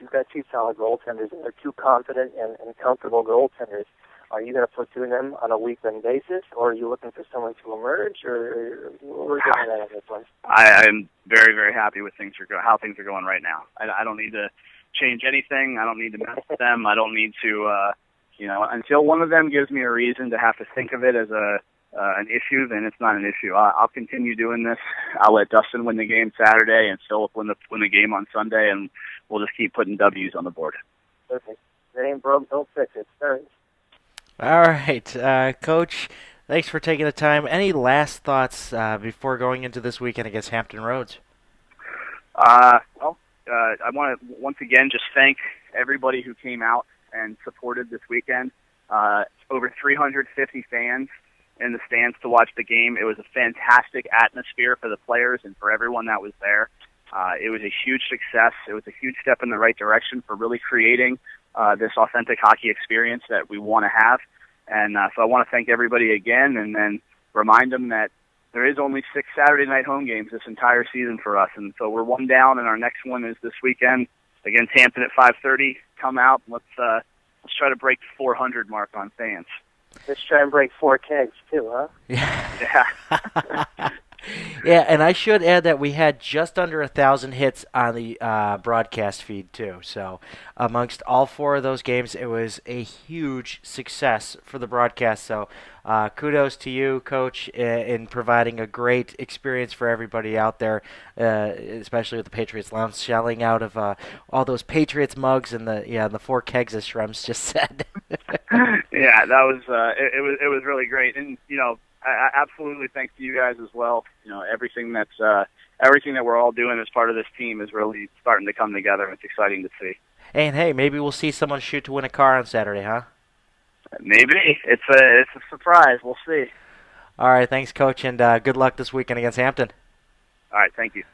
you've got two solid goaltenders, and they're two confident and comfortable goaltenders. Are you going to platoon them on a weekly basis, or are you looking for someone to emerge, or we're doing that on this one? I'm very, very happy with how things are going right now. I don't need to change anything. I don't need to mess with them. I don't need to, until one of them gives me a reason to have to think of it as an issue, then it's not an issue. I'll continue doing this. I'll let Dustyn win the game Saturday and Philip win the game on Sunday, and we'll just keep putting W's on the board. Perfect. If it ain't broke, don't fix it. Sorry. All right, Coach, thanks for taking the time. Any last thoughts before going into this weekend against Hampton Roads? I want to once again just thank everybody who came out and supported this weekend. Over 350 fans in the stands to watch the game. It was a fantastic atmosphere for the players and for everyone that was there. It was a huge success. It was a huge step in the right direction for really creating this authentic hockey experience that we want to have. And so I want to thank everybody again, and then remind them that there is only 6 Saturday night home games this entire season for us. And so we're one down, and our next one is this weekend against Hampton at 5:30. Come out. Let's try to break the 400 mark on fans. Let's try and break 4 kegs, too, huh? Yeah. Yeah, and I should add that we had just under 1,000 hits on the broadcast feed, too. So amongst all 4 of those games, it was a huge success for the broadcast. So kudos to you, Coach, in providing a great experience for everybody out there, especially with the Patriots Lounge, shelling out of all those Patriots mugs and the 4 kegs, as Shrems just said. Yeah, that was it was really great, and I absolutely thanks to you guys as well. Everything that we're all doing as part of this team is really starting to come together. It's exciting to see. And hey, maybe we'll see someone shoot to win a car on Saturday, huh? Maybe it's a surprise. We'll see. All right, thanks, Coach, and good luck this weekend against Hampton. All right, thank you.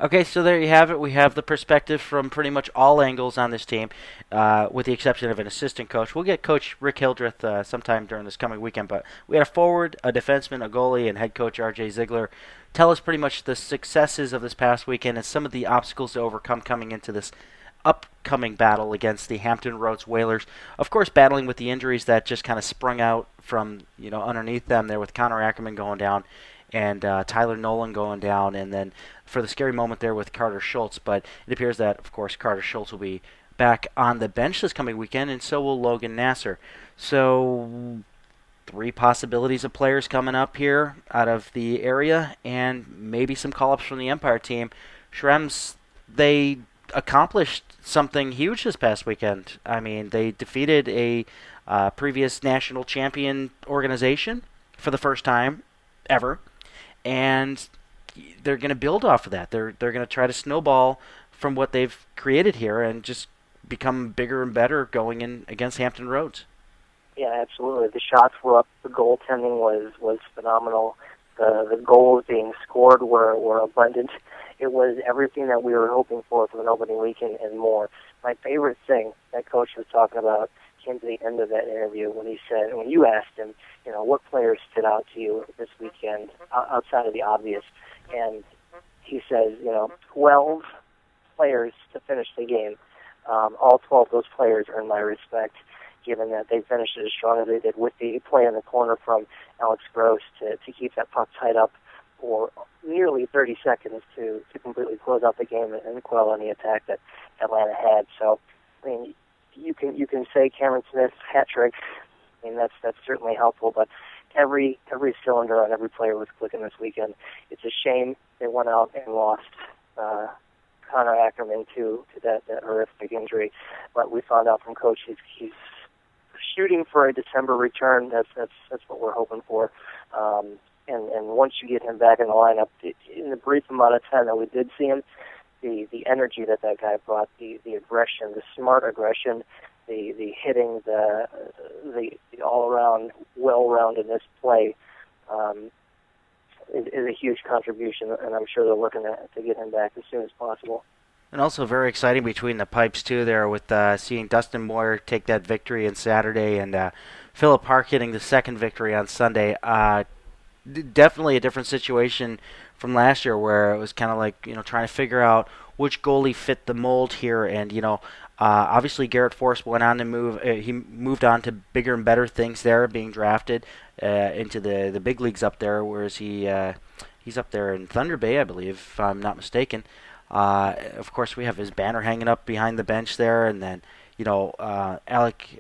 Okay, so there you have it. We have the perspective from pretty much all angles on this team, with the exception of an assistant coach. We'll get Coach Rick Hildreth sometime during this coming weekend, but we had a forward, a defenseman, a goalie, and head coach R.J. Zeigler tell us pretty much the successes of this past weekend and some of the obstacles to overcome coming into this upcoming battle against the Hampton Roads Whalers. Of course, battling with the injuries that just kind of sprung out from underneath them there with Connor Ackerman going down and Tyler Nolan going down, and then for the scary moment there with Carter Schultz. But it appears that, of course, Carter Schultz will be back on the bench this coming weekend, and so will Logan Nasser. So 3 possibilities of players coming up here out of the area, and maybe some call-ups from the Empire team. Shrems, they accomplished something huge this past weekend. I mean, they defeated a previous national champion organization for the first time ever, and they're going to build off of that. They're going to try to snowball from what they've created here and just become bigger and better going in against Hampton Roads. Yeah, absolutely. The shots were up. The goaltending was phenomenal. The goals being scored were abundant. It was everything that we were hoping for an opening weekend and more. My favorite thing that Coach was talking about came to the end of that interview when you asked him, what players stood out to you this weekend outside of the obvious, and he says, 12 players to finish the game. All 12 of those players earned my respect. given that they finished it as strong as they did with the play in the corner from Alex Gross to keep that puck tied up for nearly 30 seconds to completely close out the game and quell any attack that Atlanta had. So, I mean, you can say Cameron Smith's hat trick. I mean, that's certainly helpful, but every cylinder on every player was clicking this weekend. It's a shame they went out and lost Connor Ackerman to that horrific injury. But we found out from Coach he's shooting for a December return. That's what we're hoping for. And once you get him back in the lineup, in the brief amount of time that we did see him, the energy that guy brought, the aggression, the smart aggression, the hitting, the all-around, well-roundedness play is a huge contribution, and I'm sure they're looking to get him back as soon as possible. And also very exciting between the pipes, too, there with seeing Dustyn Moyer take that victory on Saturday and Philip Park hitting the second victory on Sunday. Definitely a different situation from last year where it was kind of like, trying to figure out which goalie fit the mold here. And, obviously Garrett Forrest went on to moved on to bigger and better things there, being drafted into the big leagues up there, whereas he's up there in Thunder Bay, I believe, if I'm not mistaken. Of course, we have his banner hanging up behind the bench there, and then, Alec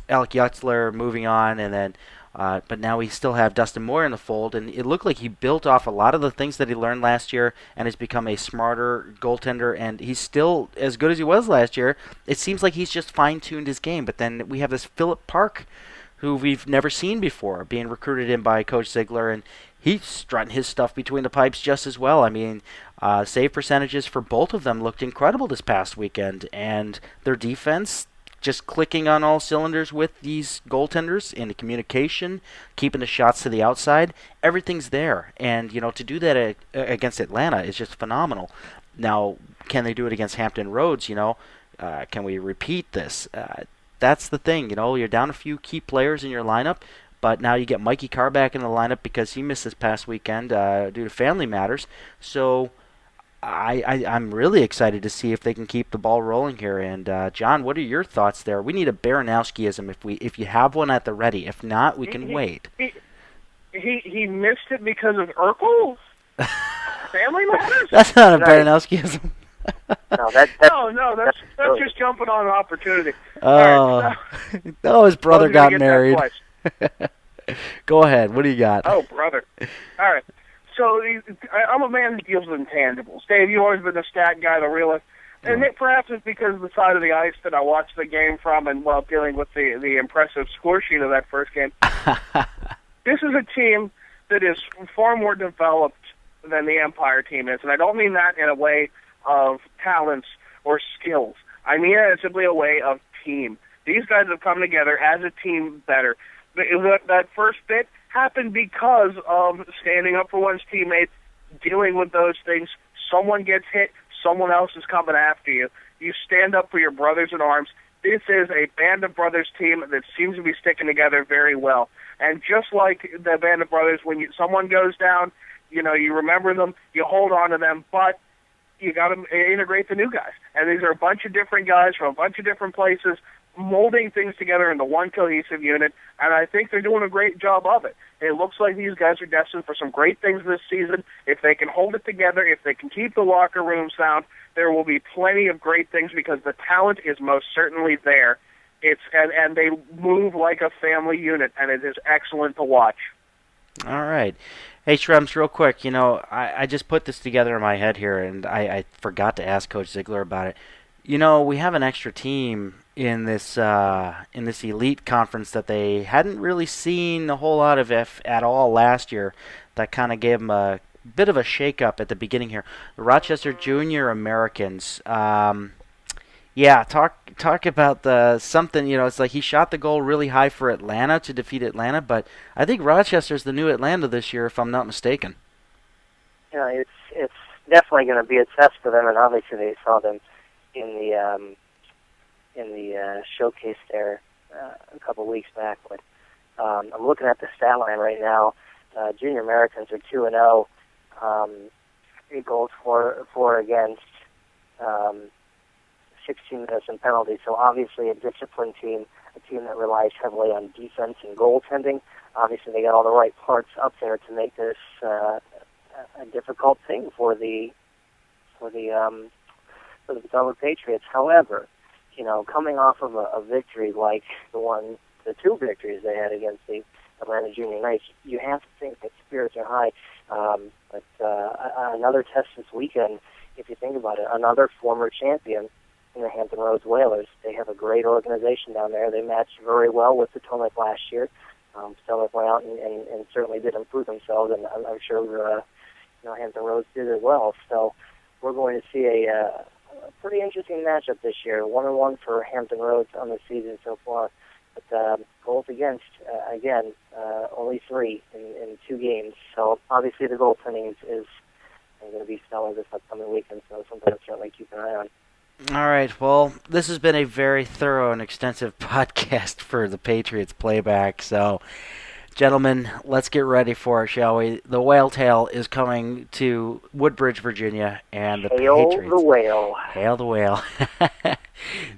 Yutzler moving on, and then but now we still have Dustyn Moyer in the fold, and it looked like he built off a lot of the things that he learned last year and has become a smarter goaltender, and he's still as good as he was last year. It seems like he's just fine-tuned his game, but then we have this Philip Park, who we've never seen before, being recruited in by Coach Zeigler, and he's strutting his stuff between the pipes just as well. I mean, save percentages for both of them looked incredible this past weekend, and their defense just clicking on all cylinders with these goaltenders in the communication, keeping the shots to the outside. Everything's there. And, to do that against Atlanta is just phenomenal. Now, can they do it against Hampton Roads? Can we repeat this? That's the thing. You're down a few key players in your lineup, but now you get Mikey Carr back in the lineup because he missed this past weekend due to family matters. So I'm really excited to see if they can keep the ball rolling here. And John, what are your thoughts there? We need a Baranowskiism if you have one at the ready. If not, we can wait. He missed it because of Urkel? Family matters? That's not a Baranowskiism. No, that's just jumping on an opportunity. Oh, no, his brother got married. Go ahead. What do you got? Oh, brother. All right. So I'm a man who deals with intangibles. Dave, you've always been the stat guy, the realist. And perhaps it's because of the side of the ice that I watched the game from and while dealing with the impressive score sheet of that first game. This is a team that is far more developed than the Empire team is. And I don't mean that in a way of talents or skills. I mean it simply a way of team. These guys have come together as a team better. That first bit happened because of standing up for one's teammates, dealing with those things. Someone gets hit, someone else is coming after you. You stand up for your brothers in arms. This is a Band of Brothers team that seems to be sticking together very well. And just like the Band of Brothers, when someone goes down, you remember them, you hold on to them, but you got to integrate the new guys. And these are a bunch of different guys from a bunch of different places, molding things together into one cohesive unit, and I think they're doing a great job of it. It looks like these guys are destined for some great things this season. If they can hold it together, if they can keep the locker room sound, there will be plenty of great things because the talent is most certainly there. And they move like a family unit, and it is excellent to watch. All right. Hey, Shrems, real quick, I just put this together in my head here, and I forgot to ask Coach Zeigler about it. We have an extra team in this elite conference that they hadn't really seen a whole lot of at all last year. That kind of gave them a bit of a shake-up at the beginning here. The Rochester Junior Americans. Talk about something. It's like he shot the goal really high for Atlanta to defeat Atlanta, but I think Rochester's the new Atlanta this year, if I'm not mistaken. It's definitely going to be a test for them, and obviously they saw them in the showcase there a couple weeks back. But I'm looking at the stat line right now. Junior Americans are 2-0, 8 goals for against, 16 minutes in penalties. So obviously a disciplined team, a team that relies heavily on defense and goaltending. Obviously, they got all the right parts up there to make this a difficult thing for the Potomac Patriots. However, coming off of a victory like the two victories they had against the Atlanta Junior Knights, you have to think that spirits are high. But another test this weekend, if you think about it, another former champion in the Hampton Roads Whalers. They have a great organization down there. They matched very well with Potomac last year. Potomac went out and certainly did improve themselves, and I'm sure Hampton Roads did as well. So we're going to see a pretty interesting matchup this year. 1-1 for Hampton Roads on the season so far. But goals against, again, only 3 in 2 games. So obviously the goaltending is going to be stellar this upcoming weekend, so something to certainly keep an eye on. All right, well, this has been a very thorough and extensive podcast for the Patriots Playback. So, gentlemen, let's get ready for it, shall we? The Whale Tail is coming to Woodbridge, Virginia, and the Patriots. Hail the whale. Hail the whale.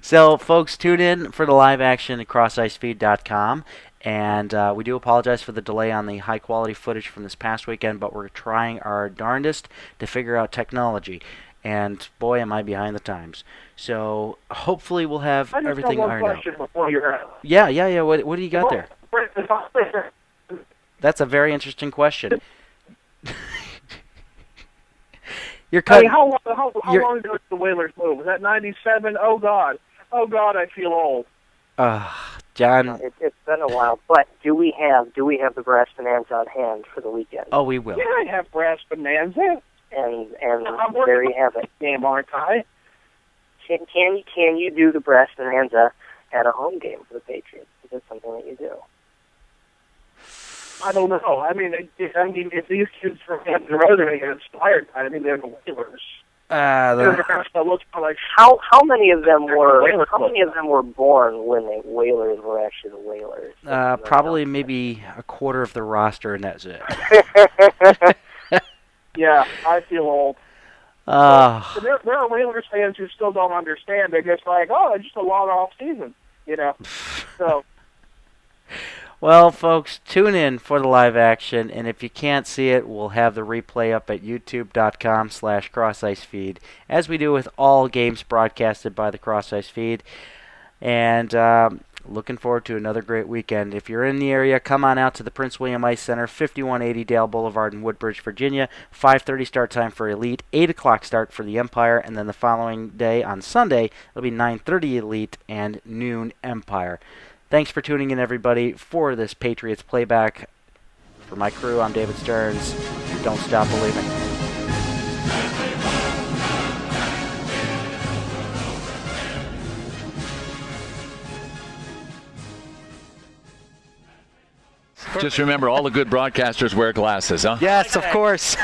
So, folks, tune in for the live action at CrossIceFeed.com. And we do apologize for the delay on the high-quality footage from this past weekend, but we're trying our darndest to figure out technology. And, boy, am I behind the times. So, hopefully we'll have everything ironed out. I just have one question before you're out. Yeah. What do you got there? That's a very interesting question. You're cutting. How long ago did the Whalers move? Was that 97? Oh, God, I feel old. John. It's been a while, but do we have the brass bonanza on hand for the weekend? Oh, we will. Yeah, I have brass bonanza. And there you have it. Game, aren't I? Can you do the brass bonanza at a home game for the Patriots? Is that something that you do? I don't know. I mean, if these kids from Hampton Roads are inspired, I mean, they're the Whalers. How many of them were born when the Whalers were actually the Whalers? Probably maybe a quarter of the roster, and that's it. Yeah, I feel old. There are Whalers fans who still don't understand. They're just like, it's just a long off season, So. Well, folks, tune in for the live action, and if you can't see it, we'll have the replay up at youtube.com/CrossIceFeed, as we do with all games broadcasted by the CrossIceFeed. And looking forward to another great weekend. If you're in the area, come on out to the Prince William Ice Center, 5180 Dale Boulevard in Woodbridge, Virginia. 5:30 start time for Elite, 8 o'clock start for the Empire, and then the following day on Sunday, it'll be 9:30 Elite and noon Empire. Thanks for tuning in, everybody, for this Patriots Playback. For my crew, I'm David Stearns. Don't stop believing. Just remember, all the good broadcasters wear glasses, huh? Yes, of course.